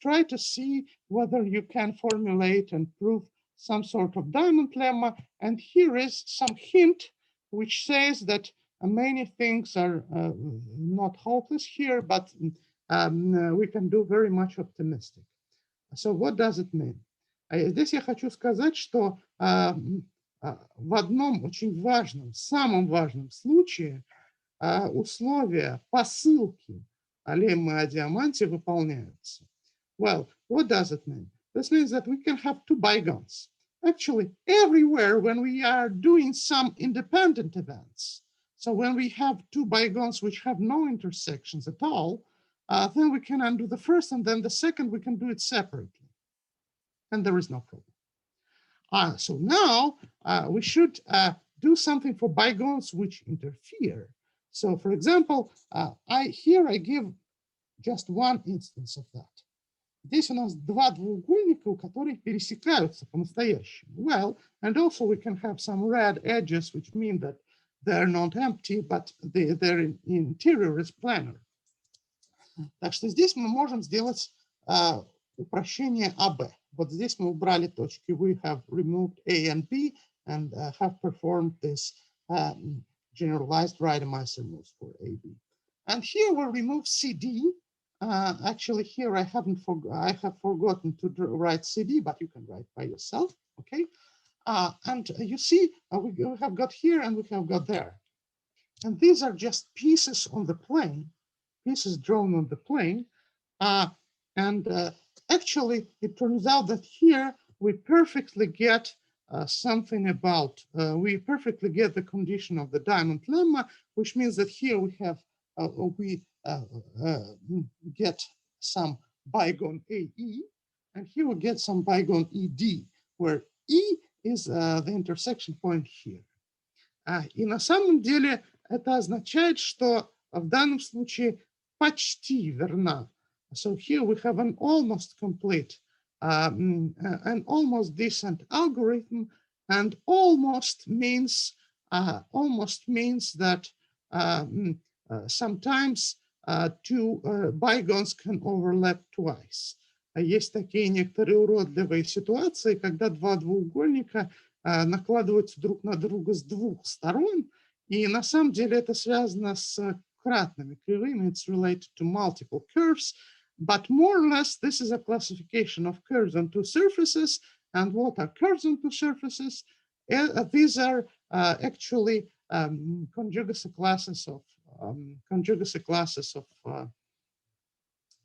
try to see whether you can formulate and prove some sort of Diamond Lemma. And here is some hint which says that many things are not hopeless here, but we can do very much optimistic. So what does it mean? Здесь я хочу сказать, что в одном очень важном, самом важном случае условия посылки леммы о диаманте выполняются. Well, what does it mean? This means that we can have two bygones. Actually, everywhere when we are doing some independent events, so when we have two bygones which have no intersections at all, then we can undo the first, and then the second we can do it separately. And there is no problem. So now we should do something for bygones which interfere. So for example, here I give just one instance of that. Здесь у нас два двуугольника, у которых пересекаются по-настоящему. Well, and also we can have some red edges, which mean that they're not empty, but their interior is planar. Так что здесь мы можем сделать упрощение АБ. Вот здесь мы убрали точки. We have removed A and B and have performed this generalized Reidemeister moves for AB. And here we remove CD. Actually, here I have forgotten to write CD, but you can write by yourself, okay? And you see, we have got here and we have got there. And these are just pieces on the plane, pieces drawn on the plane. Actually, it turns out that here we perfectly get something about, we perfectly get the condition of the Diamond Lemma, which means that here we have, get some bygone AE, and here we get some bygone ED, where E is the intersection point here. И на самом деле это означает, что в данном случае почти верна. So here we have an almost complete, an almost decent algorithm, and almost means that sometimes two bygones can overlap twice. Есть такие некоторые уродливые ситуации, когда два двуугольника накладываются друг на друга с двух сторон, и на самом деле это связано с кратными кривыми. It's related to multiple curves, but more or less this is a classification of curves on two surfaces. And what are curves on two surfaces? These are actually conjugacy classes of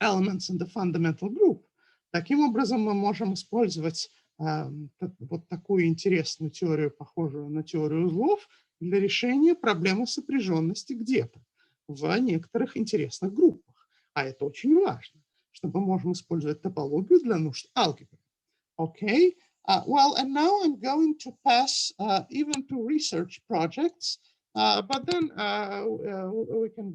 elements in the fundamental group. Таким образом, мы можем использовать вот такую интересную теорию, похожую на теорию узлов, для решения проблемы сопряженности где-то в некоторых интересных группах. А это очень важно, чтобы мы можем использовать топологию для нужд алгебры. Okay, well, and now I'm going to pass even to research projects, but then we can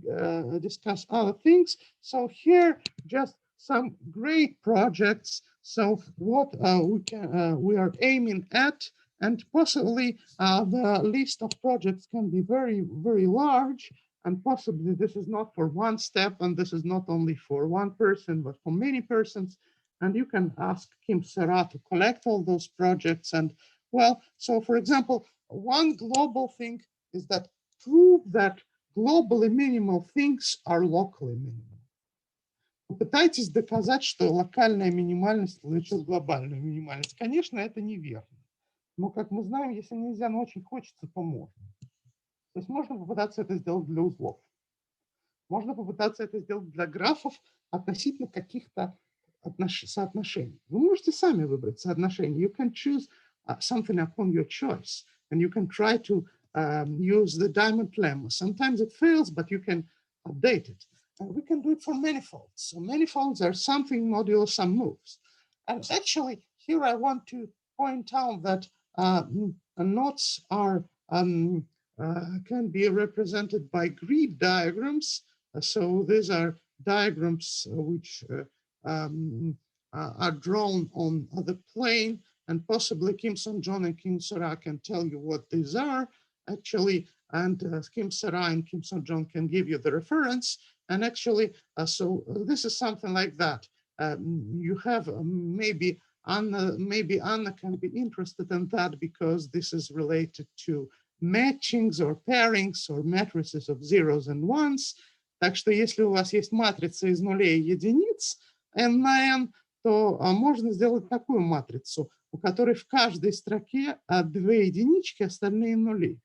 discuss other things. So here, just some great projects. So what we are aiming at, and possibly the list of projects can be very, very large, and possibly this is not for one step, and this is not only for one person, but for many persons. And you can ask Kim Serra to collect all those projects. And well, so for example, one global thing is that prove that globally minimal things are locally minimal. Попытайтесь доказать, что локальная минимальность влечет глобальную минимальность. Конечно, это неверно. Но, как мы знаем, если нельзя, но очень хочется, то можно. То есть можно попытаться это сделать для узлов. Можно попытаться это сделать для графов относительно каких-то соотношений. Вы можете сами выбрать соотношение. You can choose something upon your choice. And you can try to use the Diamond Lemma. Sometimes it fails, but you can update it. And we can do it for manifolds. So manifolds are something modulo some moves. And actually, here I want to point out that knots are can be represented by grid diagrams. So these are diagrams which are drawn on the plane, and possibly Kim Sung-John and Kim Serra can tell you what these are actually, and Kim Serra and Kim Sung-John can give you the reference. And actually, so this is something like that. You have maybe Anna can be interested in that because this is related to matchings or pairings or matrices of zeros and ones. Так что если у вас есть матрица из нулей и единиц, n на n, то можно сделать такую матрицу, у которой в каждой строке две единички, остальные нули.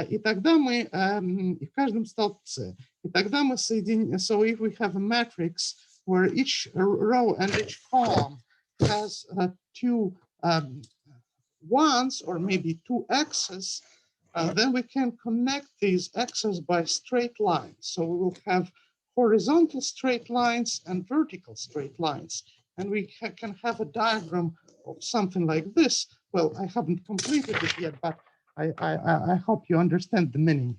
И тогда мы, и в каждом столбце, и тогда мы соединим, so if we have a matrix where each row and each column has two ones or maybe two x's, then we can connect these x's by straight lines. So we will have horizontal straight lines and vertical straight lines. And we can have a diagram of something like this. Well, I haven't completed it yet, but I hope you understand the meaning.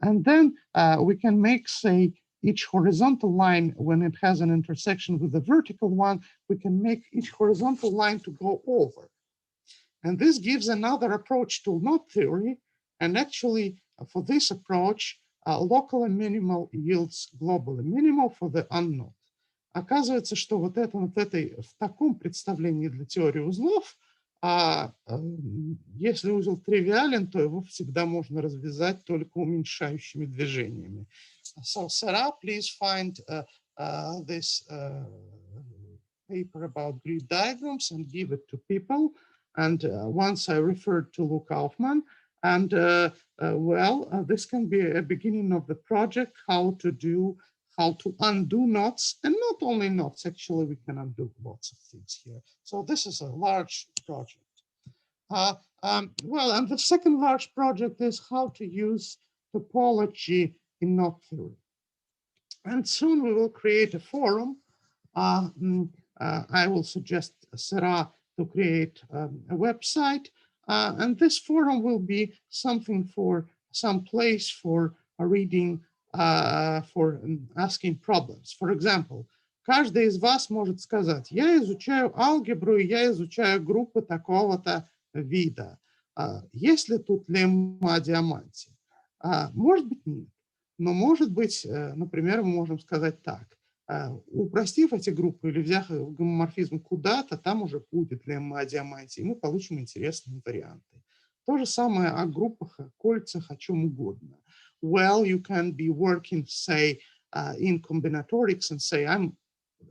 And then we can make, say, each horizontal line, when it has an intersection with the vertical one, we can make each horizontal line to go over. And this gives another approach to knot theory. And actually, for this approach, locally minimal yields globally minimal for the unknown. Оказывается, что вот это в таком представлении для теории узлов, если узел тривиален, то его всегда можно развязать только уменьшающими движениями. So, Sarah, please find this paper about grid diagrams and give it to people. And once I referred to Luke Kaufman, and this can be a beginning of the project, how to undo knots, and not only knots, actually we can undo lots of things here. So this is a large project. And the second large project is how to use topology in knot theory. And soon we will create a forum. I will suggest Sarah to create a website. And this forum will be something for some place for reading, for asking problems. For example, каждый из вас может сказать, я изучаю алгебру, я изучаю группы такого-то вида. Есть ли тут лемма о диаманте? Может быть, нет. Но может быть, например, мы можем сказать так. Упростив эти группы или взяв гомоморфизм куда-то, там уже будет лемма о диаманте, и мы получим интересные варианты. То же самое о группах, о кольцах, о чем угодно. Well, you can be working, say, in combinatorics and say, I'm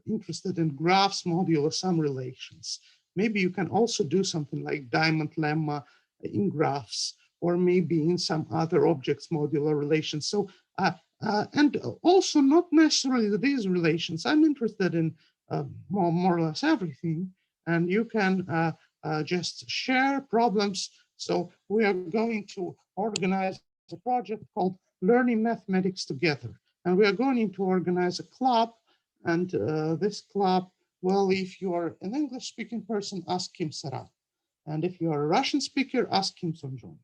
interested in graphs modular sum relations. Maybe you can also do something like Diamond Lemma in graphs, or maybe in some other objects modular relations. So, and also not necessarily these relations. I'm interested in more or less everything, and you can just share problems. So we are going to organize a project called Learning Mathematics Together. And we are going to organize a club, and this club, well, if you are an English-speaking person, ask Kim Sarat. And if you are a Russian speaker, ask Kim Son-John.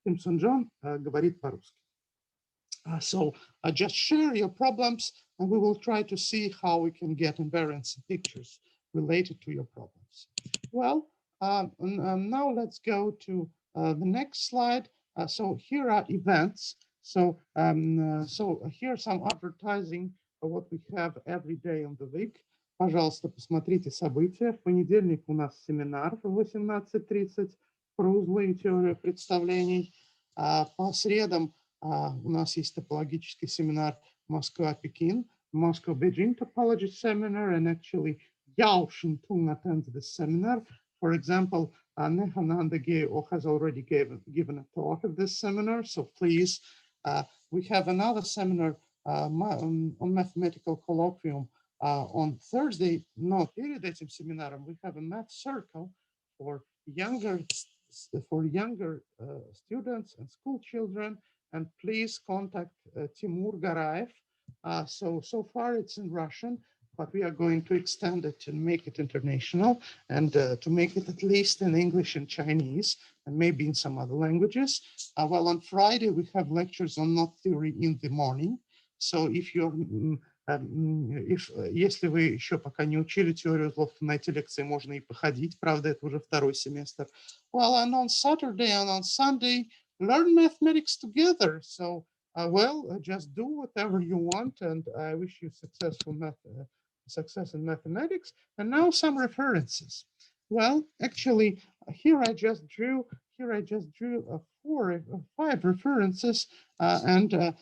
Kim Son-John говорит по-русски. So just share your problems, and we will try to see how we can get invariants and pictures related to your problems. Well, now let's go to the next slide. So here are events. So, so here some advertising of what we have every day on the week. Пожалуйста, посмотрите события. В понедельник у нас семинар в 18:30 про узлы и теорию представлений. По средам у нас есть топологический семинар Москва-Пекин, Moscow-Beijing Topology Seminar, and actually Yao Shintung attends this seminar. For example, Nehananda Geo has already given a talk at this seminar, so please, we have another seminar on mathematical colloquium on Thursday, no, перед этим семинаром, we have a math circle for younger students and school children, and please contact Timur Garaev. So far it's in Russian, but we are going to extend it and make it international, and to make it at least in English and Chinese, and maybe in some other languages. Well, on Friday, we have lectures on knot theory in the morning. So if you're, если вы еще пока не учили теорию узлов, то на эти лекции можно и походить. Правда, это уже второй семестр. Well, and on Saturday and on Sunday, learn mathematics together. So, well, just do whatever you want, and I wish you success in mathematics. And now some references. Well, actually, here I just drew 5 references, and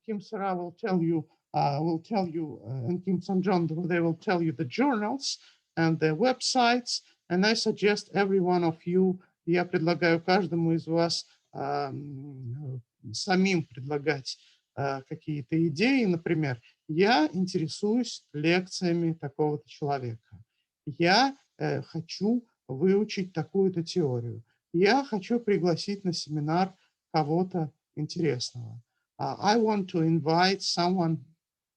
Kim Sarah will tell you, and Kim Son-John, they will tell you the journals and the websites. And I suggest every one of you, я предлагаю каждому из вас самим предлагать какие-то идеи. Например, я интересуюсь лекциями такого-то человека. Я хочу выучить такую-то теорию. Я хочу пригласить на семинар кого-то интересного. I want to invite someone.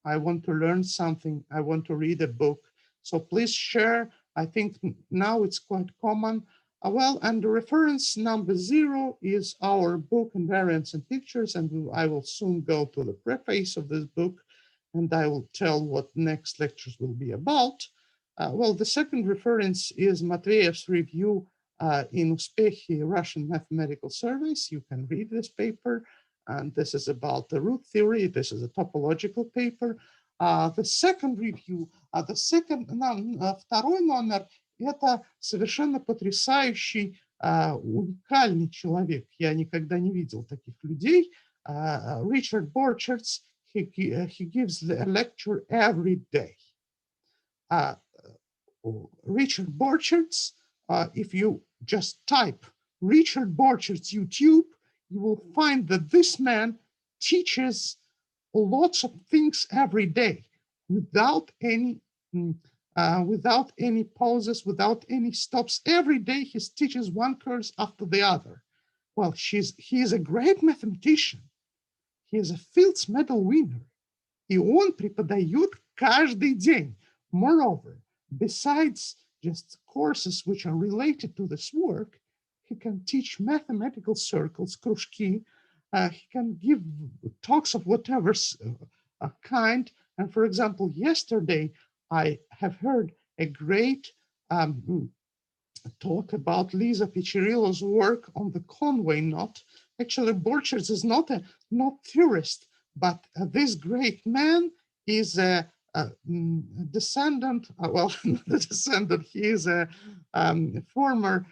I want to learn something. I want to read a book. So please share. I think now it's quite common. Well, and the reference number 0 is our book Invariants and Pictures, and I will soon go to the preface of this book, and I will tell what next lectures will be about. Well, the second reference is Matveyev's review in Uspekhi Russian Mathematical Surveys. You can read this paper, and this is about the root theory. This is a topological paper. The second review, второй номер, это совершенно потрясающий, уникальный человек. Я никогда не видел таких людей. Richard Borcherds, he gives a lecture every day. Richard Borcherds, if you just type Richard Borcherds YouTube, you will find that this man teaches lots of things every day without any pauses, without any stops. Every day he teaches one course after the other. Well, he is a great mathematician. He is a Fields Medal winner. И он преподает каждый день. Moreover, besides just courses which are related to this work, he can teach mathematical circles, кружки. He can give talks of whatever kind. And for example, yesterday, I have heard a great talk about Lisa Piccirillo's work on the Conway knot. Actually, Borchers is not a theorist, but this great man is a descendant, well, not a descendant, he is a former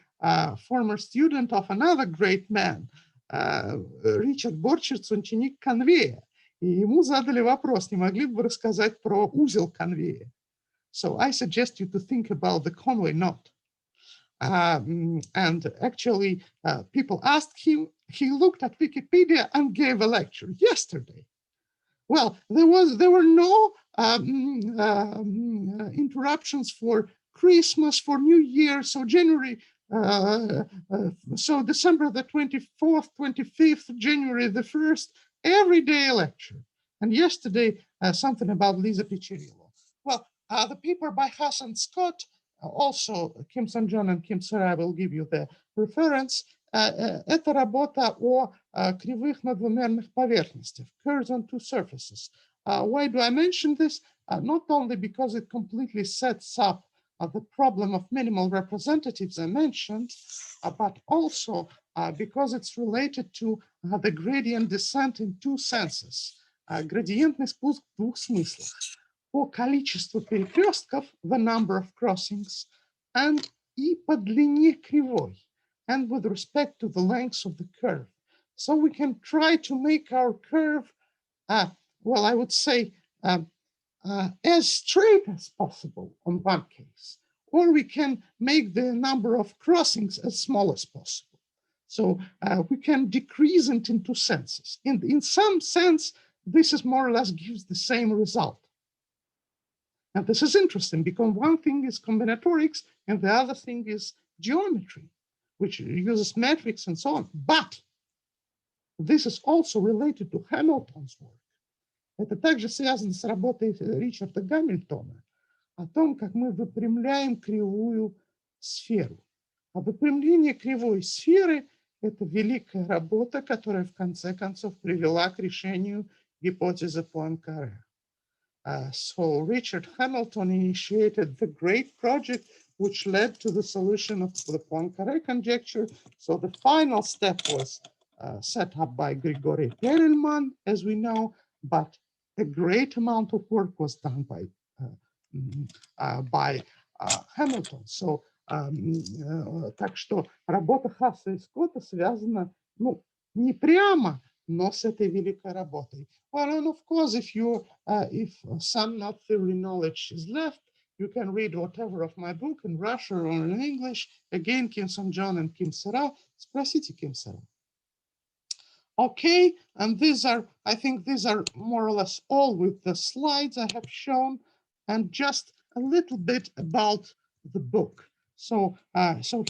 student of another great man, Ричард Борчерц, ученик Конвея. И ему задали вопрос, не могли бы вы рассказать про узел Конвея? So I suggest you to think about the Conway knot. And actually, people asked him, he looked at Wikipedia and gave a lecture yesterday. Well, there were no interruptions for Christmas, for New Year, so so December the 24th, 25th, January the 1st, every day a lecture. And yesterday, something about Lisa Piccirillo. Well, the paper by Hassan Scott, also Kim Sang-John and Kim Sarai will give you the reference. Это работа о кривых на двумерных поверхностях, curves on two surfaces. Why do I mention this? Not only because it completely sets up the problem of minimal representatives I mentioned, but also because it's related to the gradient descent in two senses. Градиентный спуск в двух смыслах. По количеству перекрестков, the number of crossings, and и по длине кривой, and with respect to the length of the curve. So we can try to make our curve, well, I would say, as straight as possible on one case, or we can make the number of crossings as small as possible. So we can decrease it in two senses. In some sense, this is more or less gives the same result. And this is interesting because one thing is combinatorics and the other thing is geometry, which uses metrics and so on. But this is also related to Hamilton's work. Это также связано с работой Ричарда Гамильтона о том, как мы выпрямляем кривую сферу. А выпрямление кривой сферы – это великая работа, которая в конце концов привела к решению гипотезы Пуанкаре. So Richard Hamilton initiated the great project which led to the solution of the Poincare conjecture. So the final step was set up by Grigory Perelman, as we know, but a great amount of work was done by Hamilton. So так что работа Хасса и Скотта связана, ну, не прямо, но с этой великой работой. Well, and of course, if some not theory knowledge is left, you can read whatever of my book in Russian or in English. Again, Kim Sang-John and Kim Sarai. Спросите Kim Sarai. Okay, and I think these are more or less all with the slides I have shown, and just a little bit about the book. So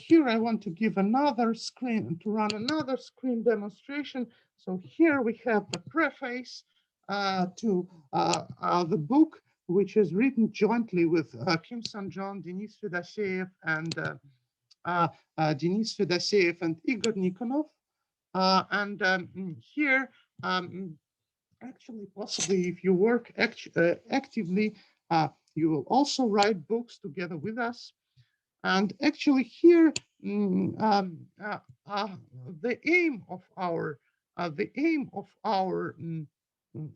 here I want to give another screen, to run another screen demonstration. So here we have the preface to the book, which is written jointly with Kim Sang-John, Denis Fedoseev, and Igor Nikonov. Here, actually, possibly if you work actively, you will also write books together with us. And actually here, the aim of our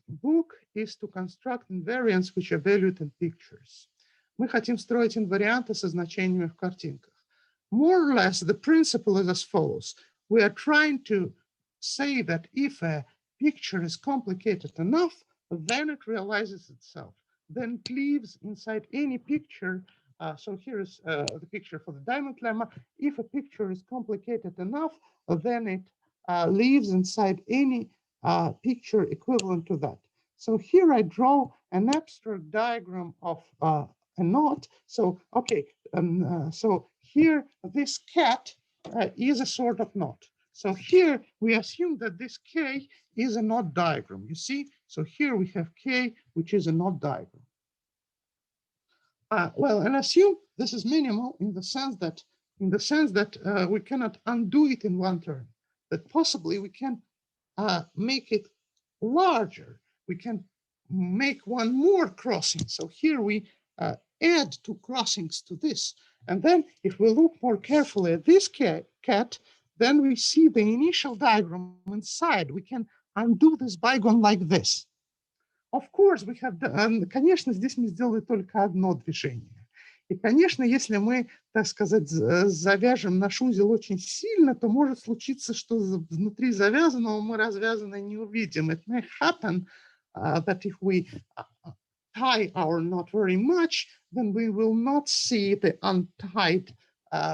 book is to construct invariants which are valued in pictures. Мы хотим строить инварианты со значениями в картинках. More or less, the principle is as follows. We are trying to say that if a picture is complicated enough, then it realizes itself. Then it lives inside any picture. So here is the picture for the Diamond Lemma. If a picture is complicated enough, then it lives inside any picture equivalent to that. So here I draw an abstract diagram of a knot. So, okay, so here this cat is a sort of knot. So here we assume that this K is a knot diagram, you see? So here we have K, which is a knot diagram. Well, and assume this is minimal in the sense that we cannot undo it in one turn. That possibly we can make it larger. We can make one more crossing. So here we add two crossings to this. And then if we look more carefully at this cat, then we see the initial diagram inside. We can undo this bygone like this. Of course, we have, конечно, здесь мы сделали только одно движение. И, конечно, если мы, так сказать, завяжем наш узел очень сильно, то может случиться, что внутри завязанного мы развязанное не увидим. It may happen that if we tie our knot very much, then we will not see the untied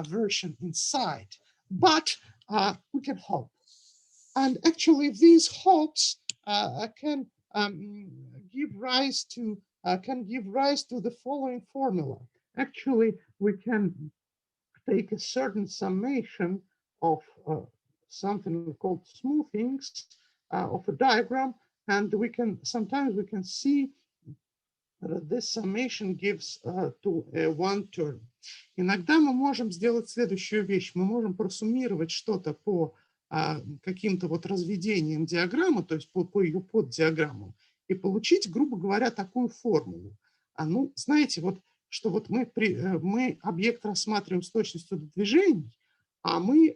version inside. But we can hope. And actually, these hopes can give rise to the following formula. Actually, we can take a certain summation of something called smoothings of a diagram, and sometimes we can see that this summation gives to one term. Иногда мы можем сделать следующую вещь. Мы можем просуммировать что-то по каким-то вот разведениям диаграммы, то есть по ее поддиаграммам, и получить, грубо говоря, такую формулу. Ну, знаете, вот что вот мы объект рассматриваем с точностью до движений, а мы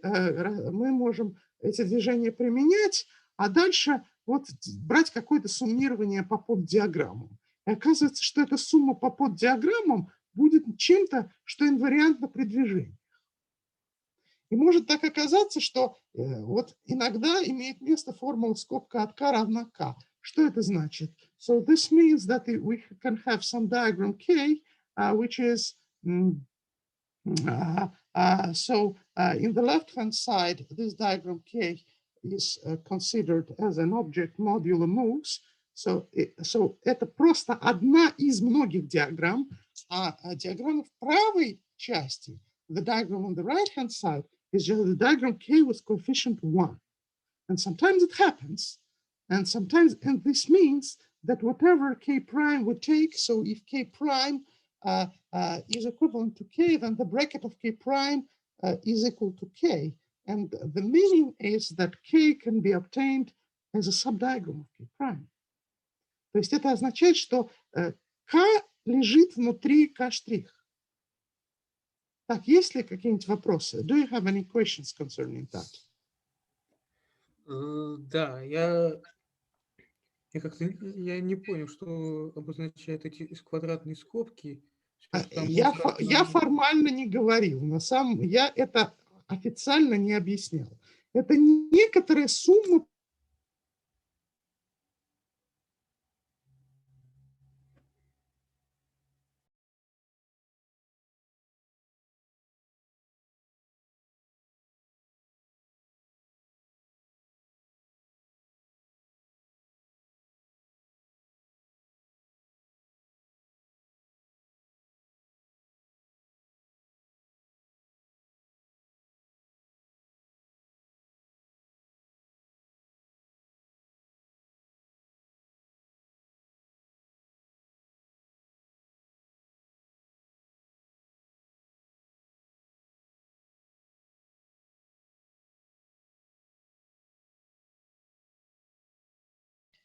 можем эти движения применять, а дальше вот брать какое-то суммирование по поддиаграммам. И оказывается, что эта сумма по поддиаграммам будет чем-то, что инвариантно при движении. И может так оказаться, что вот иногда имеет место формула скобка от k равна k. Что это значит? So this means that we can have some diagram K, which is, in the left-hand side, this diagram K is considered as an object modulo moves. So это просто одна из многих диаграмм, а диаграмма в правой части, the diagram on the right-hand side, is just the diagram K with coefficient 1. And sometimes it happens, and this means that whatever K prime would take, so if K prime is equivalent to K, then the bracket of K prime is equal to K. And the meaning is that K can be obtained as a subdiagram of K prime. То есть это означает, что K лежит внутри K штрих. Так, есть ли какие-нибудь вопросы? Do you have any questions concerning that? Да, я не понял, что обозначают эти квадратные скобки. Я формально не говорил, я это официально не объяснял. Это некоторая сумма.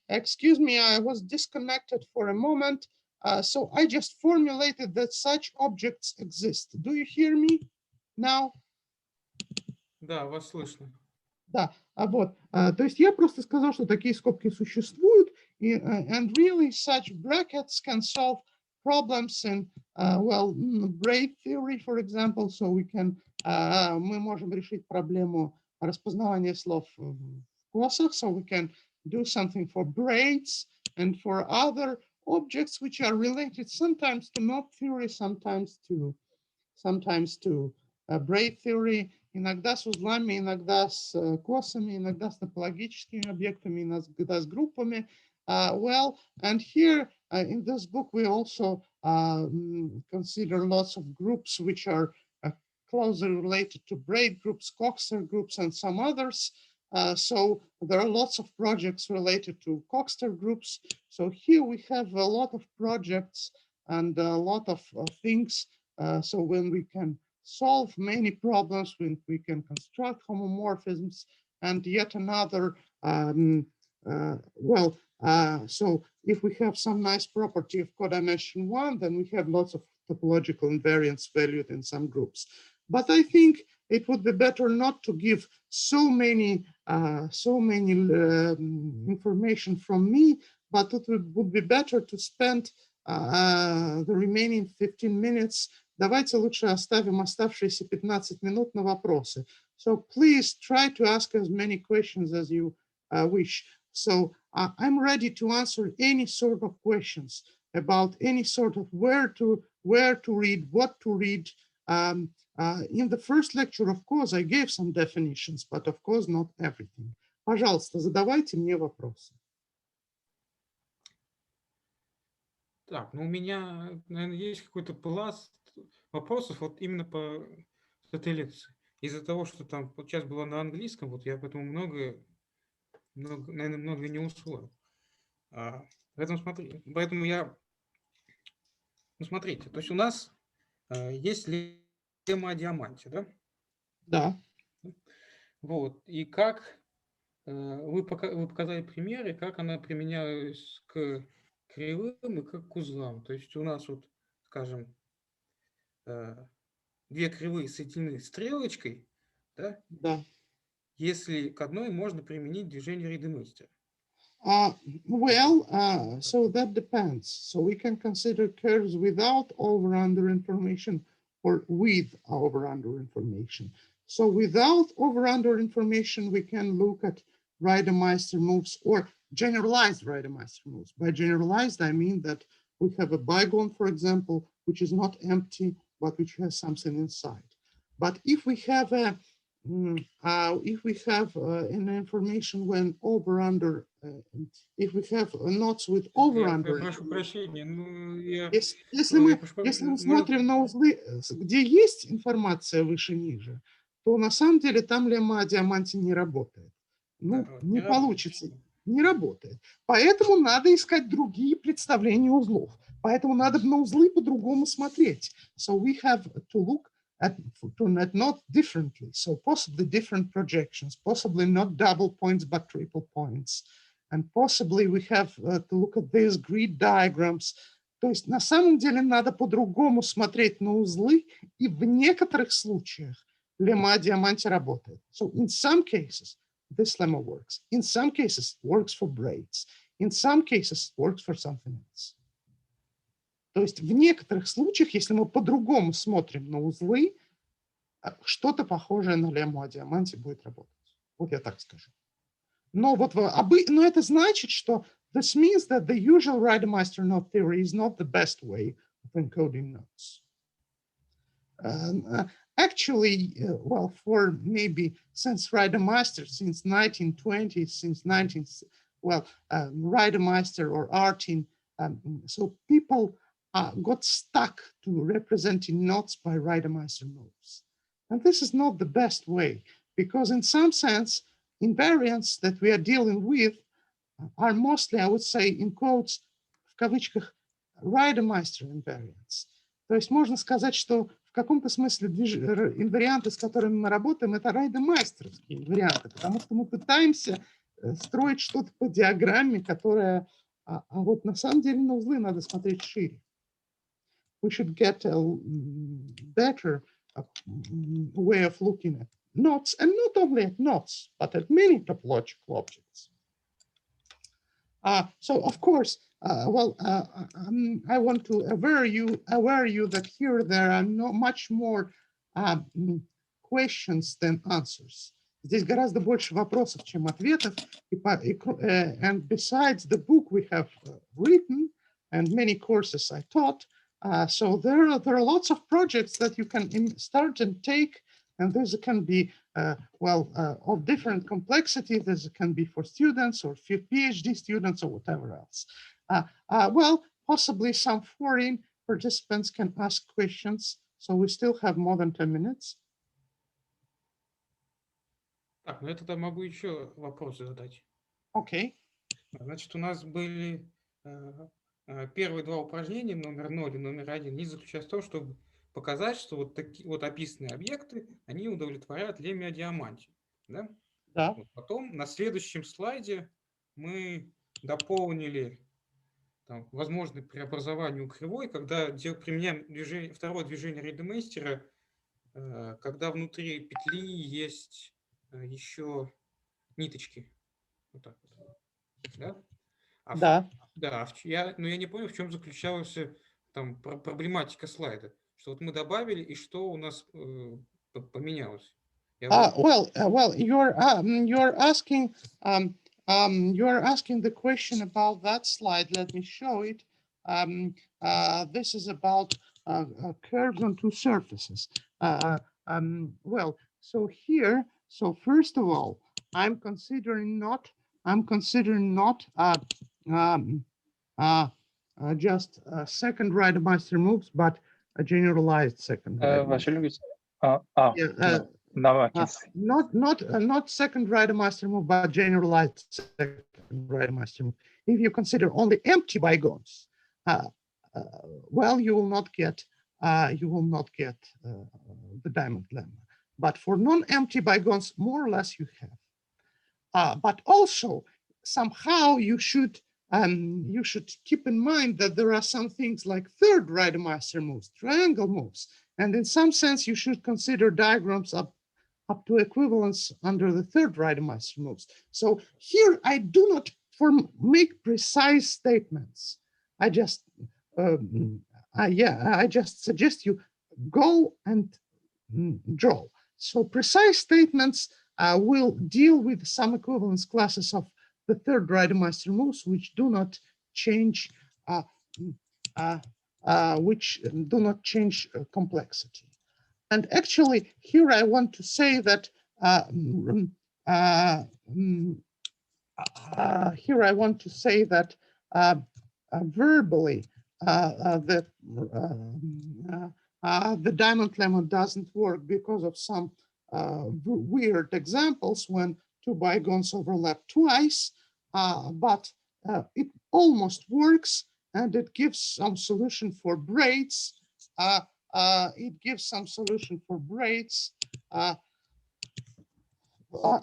Excuse me, I was disconnected for a moment. So I just formulated that such objects exist. Do you hear me now? Да, вас слышно. Да, вот. То есть я просто сказал, что такие скобки существуют, and really such brackets can solve problems in, well, braid theory, for example. So мы можем решить проблему распознавания слов в косах, so we can do something for braids and for other objects which are related sometimes to knot theory, sometimes to braid theory, иногда с узлами, иногда с косами, иногда с топологическими объектами, иногда с группами. Well, and here in this book we also consider lots of groups which are closely related to braid groups, Coxer groups, and some others. So there are lots of projects related to Coxter groups. So here we have a lot of projects and a lot of things. So when we can solve many problems, when we can construct homomorphisms, and yet another, so if we have some nice property of codimension 1, then we have lots of topological invariants valued in some groups. But I think it would be better not to give so many information from me, but it would be better to spend the remaining 15 minutes. Давайте лучше оставим оставшиеся 15 минут на вопросы. So please try to ask as many questions as you wish. So I'm ready to answer any sort of questions about any sort of where to read, what to read. In the first lecture, of course, I gave some definitions, but of course not everything. Пожалуйста, задавайте мне вопросы. Так, ну у меня, наверное, есть какой-то пласт вопросов вот именно по этой лекции. Из-за того, что там вот сейчас было на английском, вот я поэтому наверное, много не усвоил. Поэтому я... Ну, смотрите, то есть у нас есть лемма о диаманте, да? Да. Вот, и как вы показали примеры, как она применялась к кривым и как к узлам. То есть у нас вот, скажем, две кривые соединены стрелочкой, да? Да. Если к одной можно применить движение Рейдемейстера. So that depends. So we can consider curves without over-under information or with over-under information. So without over-under information, we can look at Reidemeister moves or generalized Reidemeister moves. By generalized, I mean that we have a bigone, for example, which is not empty, but which has something inside. But if we have an information when over-under, if we have knots with over-under. Прошу прощения, Если мы смотрим на узлы, где есть информация выше-ниже, то на самом деле там лемма о диаманте не работает. Ну, не получится, не работает. Поэтому надо искать другие представления узлов. Поэтому надо на узлы по-другому смотреть. So we have to look at not differently. So possibly different projections, possibly not double points, but triple points. And possibly we have to look at these grid diagrams. То есть на самом деле надо по-другому смотреть на узлы, и в некоторых случаях лемма о диаманте работает. So in some cases, this lemma works. In some cases, it works for braids. In some cases, it works for something else. То есть в некоторых случаях, если мы по-другому смотрим на узлы, что-то похожее на лемму о диаманте будет работать. Вот я так скажу. Но это значит, что this means that the usual Reidemeister knot theory is not the best way of encoding knots. Actually, for maybe since Reidemeister, since 1920s, since Reidemeister or Artin, so people got stuck to representing knots by Reidemeister moves. And this is not the best way, because in some sense, invariants that we are dealing with are mostly, I would say, in quotes, в кавычках, Reidemeister invariants. То есть можно сказать, что в каком-то смысле инварианты, с которыми мы работаем, это райдемайстеровские инварианты, потому что мы пытаемся строить что-то по диаграмме, которая... А вот на самом деле на узлы надо смотреть шире. We should get a better way of looking at knots, and not only at knots, but at many topological objects. So of course, I want to aware you that here there are much more questions than answers. Здесь гораздо больше вопросов, чем ответов. And besides the book we have written and many courses I taught, so there are lots of projects that you can start and take, and those can be of different complexity. This can be for students or for PhD students or whatever else. Possibly some foreign participants can ask questions. So we still have more than 10 minutes. Так, ну я тогда могу еще вопросы задать. Okay. Значит, у нас были первые два упражнения, номер 0 и номер 1, они заключаются в том, чтобы показать, что вот такие вот описанные объекты, они удовлетворяют лемме о диаманте. Да? Да. Вот потом на следующем слайде мы дополнили там, возможное преобразование у кривой, когда применяем второе движение рейдемейстера, когда внутри петли есть еще ниточки. Вот так вот. Да? Да. Да, но я не понял, в чем заключалась там проблематика слайда. Что вот мы добавили, и что у нас поменялось. Well, you're asking the question about that slide. Let me show it. This is about curves on two surfaces. Well, so here, so first of all, I'm considering not just second Rademacher moves, but a generalized second Rademacher. Василий Yeah, now I can see. not second Rademacher move, but generalized second Rademacher move. If you consider only empty bigons, well, you will not get the Diamond Lemma. But for non-empty bigons, more or less you have. But also somehow you should keep in mind that there are some things like third Rademacher moves, triangle moves, and in some sense you should consider diagrams up to equivalence under the third Rademacher moves. So here I do not make precise statements. I just suggest you go and draw. So precise statements will deal with some equivalence classes of the third Rademacher moves, which do not change complexity. And actually, here I want to say that verbally the Diamond Lemma doesn't work because of some weird examples when two bigons overlap twice, but it almost works, and it gives some solution for braids. It gives some solution for braids,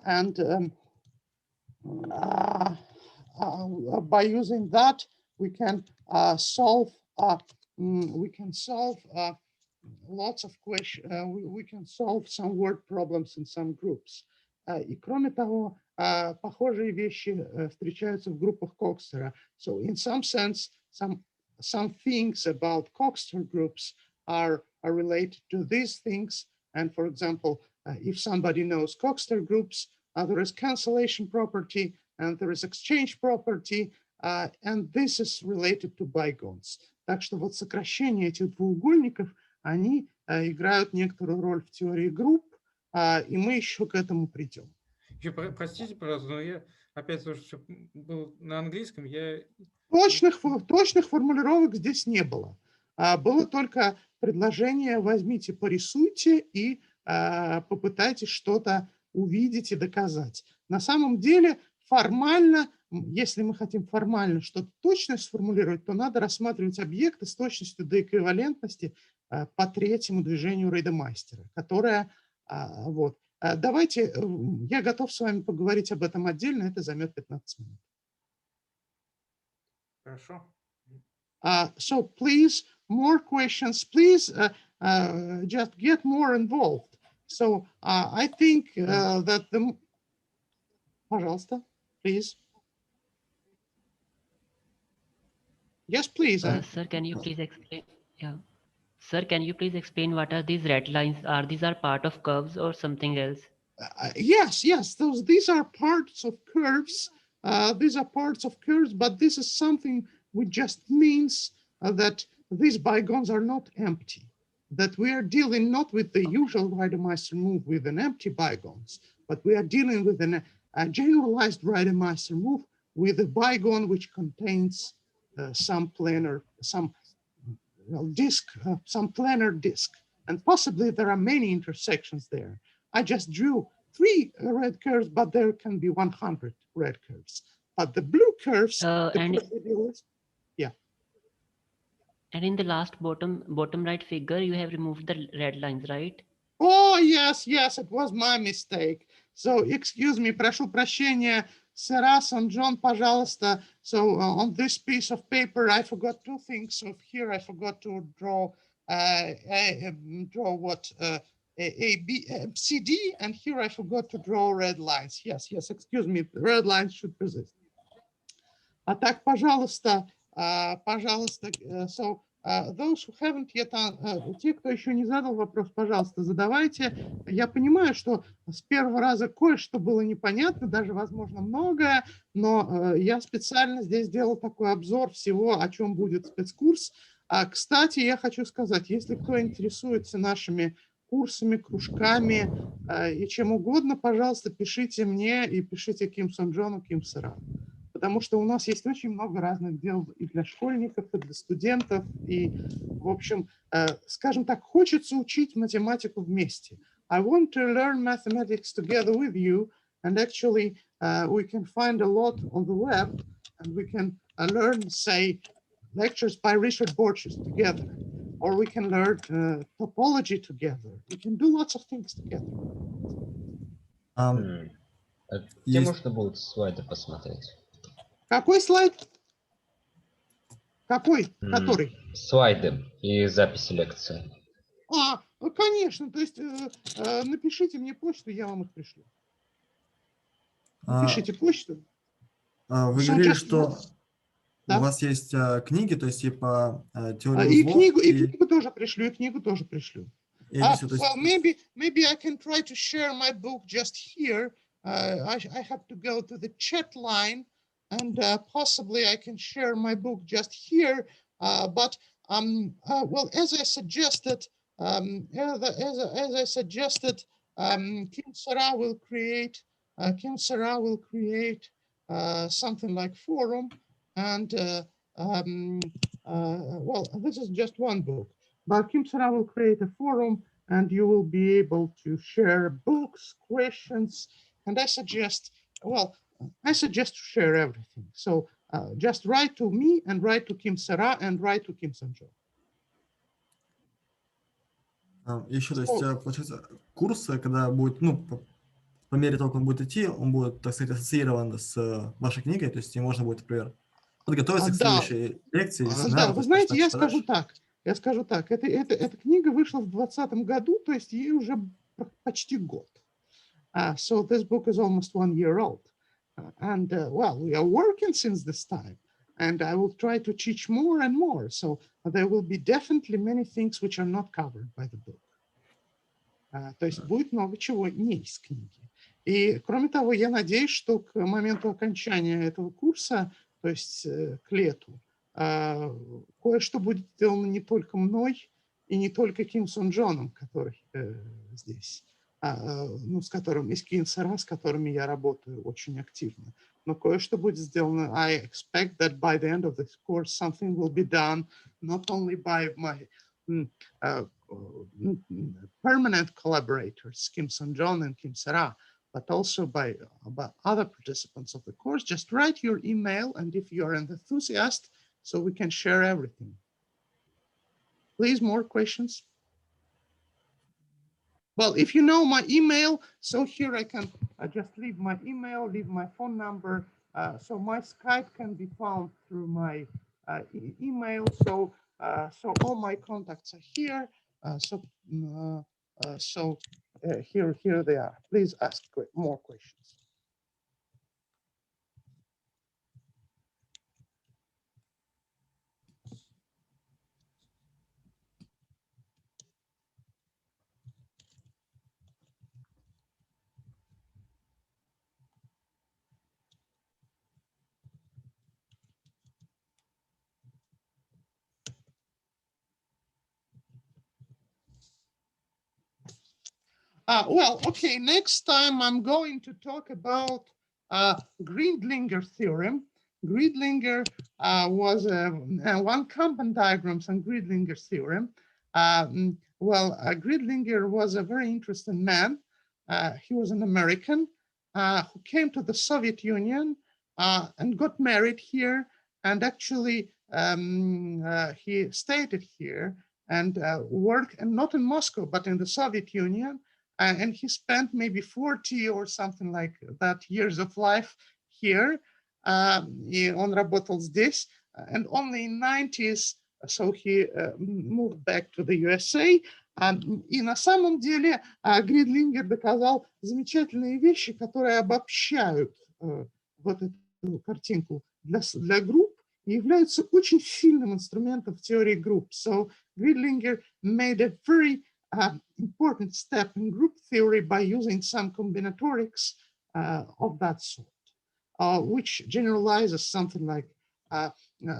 and by using that, we can solve lots of questions. We can solve some word problems in some groups. И кроме того, похожие вещи встречаются в группах Кокстера. So in some sense, some things about Coxeter groups are related to these things. And for example, if somebody knows Coxeter groups, there is cancellation property and there is exchange property, and this is related to bigons. Так что вот сокращение этих двуугольников, они играют некоторую роль в теории групп, и мы еще к этому придем. Еще простите, пожалуйста, но я опять тоже все был на английском. Точных формулировок здесь не было. Было только предложение: возьмите, порисуйте и попытайтесь что-то увидеть и доказать. На самом деле формально, если мы хотим формально что-то точно сформулировать, то надо рассматривать объекты с точностью до эквивалентности по третьему движению Рейдемайстера, которое вот. Давайте, я готов с вами поговорить об этом отдельно, это займет 15 минут. Хорошо. So please, more questions, please just get more involved. So I think that the... Пожалуйста, please. Yes, please. Sir, can you please explain? Yeah. Sir, can you please explain what are these red lines? Are these part of curves or something else? Yes. These are parts of curves. These are parts of curves, but this is something which just means that these bigons are not empty. That we are dealing not with the usual Rademacher move with an empty bigons, but we are dealing with a generalized Rademacher move with a bigon which contains some planar disk, and possibly there are many intersections there. I just drew 3 red curves, but there can be 100 red curves. But the blue curves, the And curve with the list- and in the last bottom right figure, you have removed the red lines, right? Oh, yes, yes, it was my mistake. So, excuse me, прошу прощения, Saras and John, пожалуйста. So, on this piece of paper, I forgot 2 things. So, here I forgot to draw, CD, and here I forgot to draw red lines. Yes, yes, excuse me, the red lines should persist. А так, пожалуйста, пожалуйста, so, those who haven't yet, те, кто еще не задал вопрос, пожалуйста, задавайте. Я понимаю, что с первого раза кое-что было непонятно, даже, возможно, многое, но я специально здесь сделал такой обзор всего, о чем будет спецкурс. Кстати, я хочу сказать, если кто интересуется нашими курсами, кружками и чем угодно, пожалуйста, пишите мне и пишите Ким Сон Джону, Ким Сера. Потому что у нас есть очень много разных дел и для школьников, и для студентов. И, в общем, скажем так, хочется учить математику вместе. I want to learn mathematics together with you. And actually, we can find a lot on the web. And we can learn, say, lectures by Richard Borges together. Or we can learn topology together. We can do lots of things together. Где можно будет слайды посмотреть? Какой слайд? Какой? Который? Слайды и записи лекции. Конечно. То есть напишите мне почту, я вам их пришлю. Напишите почту. Вы говорили, что у вас есть книги, то есть типа теория узлов. И книгу тоже пришлю, и книгу тоже пришлю. Well, maybe I can try to share my book just here. I have to go to the chat line. And possibly I can share my book just here, but well, as I suggested, Kim Sera will create something like forum, and well, this is just one book, but Kim Sera will create a forum, and you will be able to share books, questions, and I suggest, well, to share everything. So just write to me and write to Kim Sera and write to Kim Sanjo. Еще, то есть, получается, курс, когда будет, ну, по мере того, как он будет идти, он будет, так сказать, ассоциирован с вашей книгой, то есть, и можно будет, например, подготовиться к следующей лекции. Да, вы знаете, я скажу так, эта книга вышла в 2020 году, то есть ей уже почти год. So this book is almost 1 year old. And well, we are working since this time, and I will try to teach more and more. So there will be definitely many things which are not covered by the book. То есть будет много чего не из книги. И кроме того, я надеюсь, что к моменту окончания этого курса, то есть к лету, кое-что будет сделано не только мной и не только Ким Сон Джоном, который здесь. Ну, с которым, из Ким Сера, с которыми я работаю очень активно. Но кое-что будет сделано. I expect that by the end of this course, something will be done, not only by my permanent collaborators, Kim Son-John and Kim Sera, but also by other participants of the course. Just write your email, and if you are an enthusiast, so we can share everything. Please, more questions? Well, if you know my email, so here I can just leave my email, leave my phone number. So my Skype can be found through my email. So all my contacts are here. Here they are. Please ask more questions. Well, okay, next time I'm going to talk about Greenlinger Theorem. Greenlinger was one Kampen diagrams on Greenlinger Theorem. Greenlinger was a very interesting man. He was an American who came to the Soviet Union and got married here. And actually, he stayed here and worked, and not in Moscow, but in the Soviet Union. And he spent maybe 40 or something like that years of life here. И он работал здесь. And only in 90s, so he moved back to the USA. И на самом деле Гридлингер доказал замечательные вещи, которые обобщают вот эту картинку для групп и являются очень сильным инструментом в теории групп. So Greenlinger made a very important step in group theory by using some combinatorics of that sort, which generalizes something like,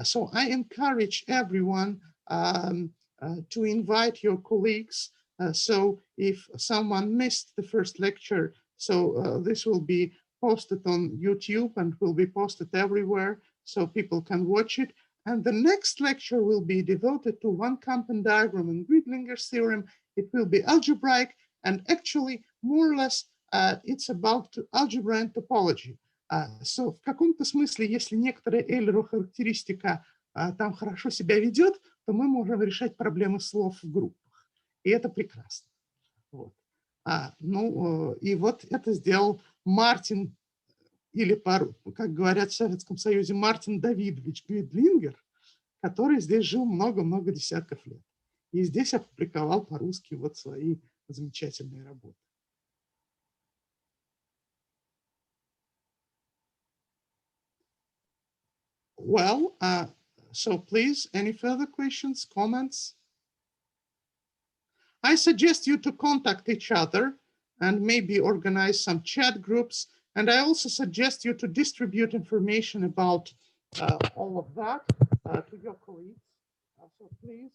so I encourage everyone to invite your colleagues. So if someone missed the first lecture, so this will be posted on YouTube and will be posted everywhere so people can watch it. And the next lecture will be devoted to one-company diagram and Greenlinger's theorem. It will be algebraic, and actually more or less it's about algebra and topology. So в каком-то смысле, если некоторая Эйлеру-характеристика там хорошо себя ведет, то мы можем решать проблемы слов в группах. И это прекрасно. Вот. И вот это сделал Мартин, или, как говорят в Советском Союзе, Мартин Давидович Гридлингер, который здесь жил много-много десятков лет. И здесь опубликовал по-русски вот свои замечательные работы. Well, so please, any further questions, comments? I suggest you to contact each other and maybe organize some chat groups. And I also suggest you to distribute information about all of that to your colleagues. So please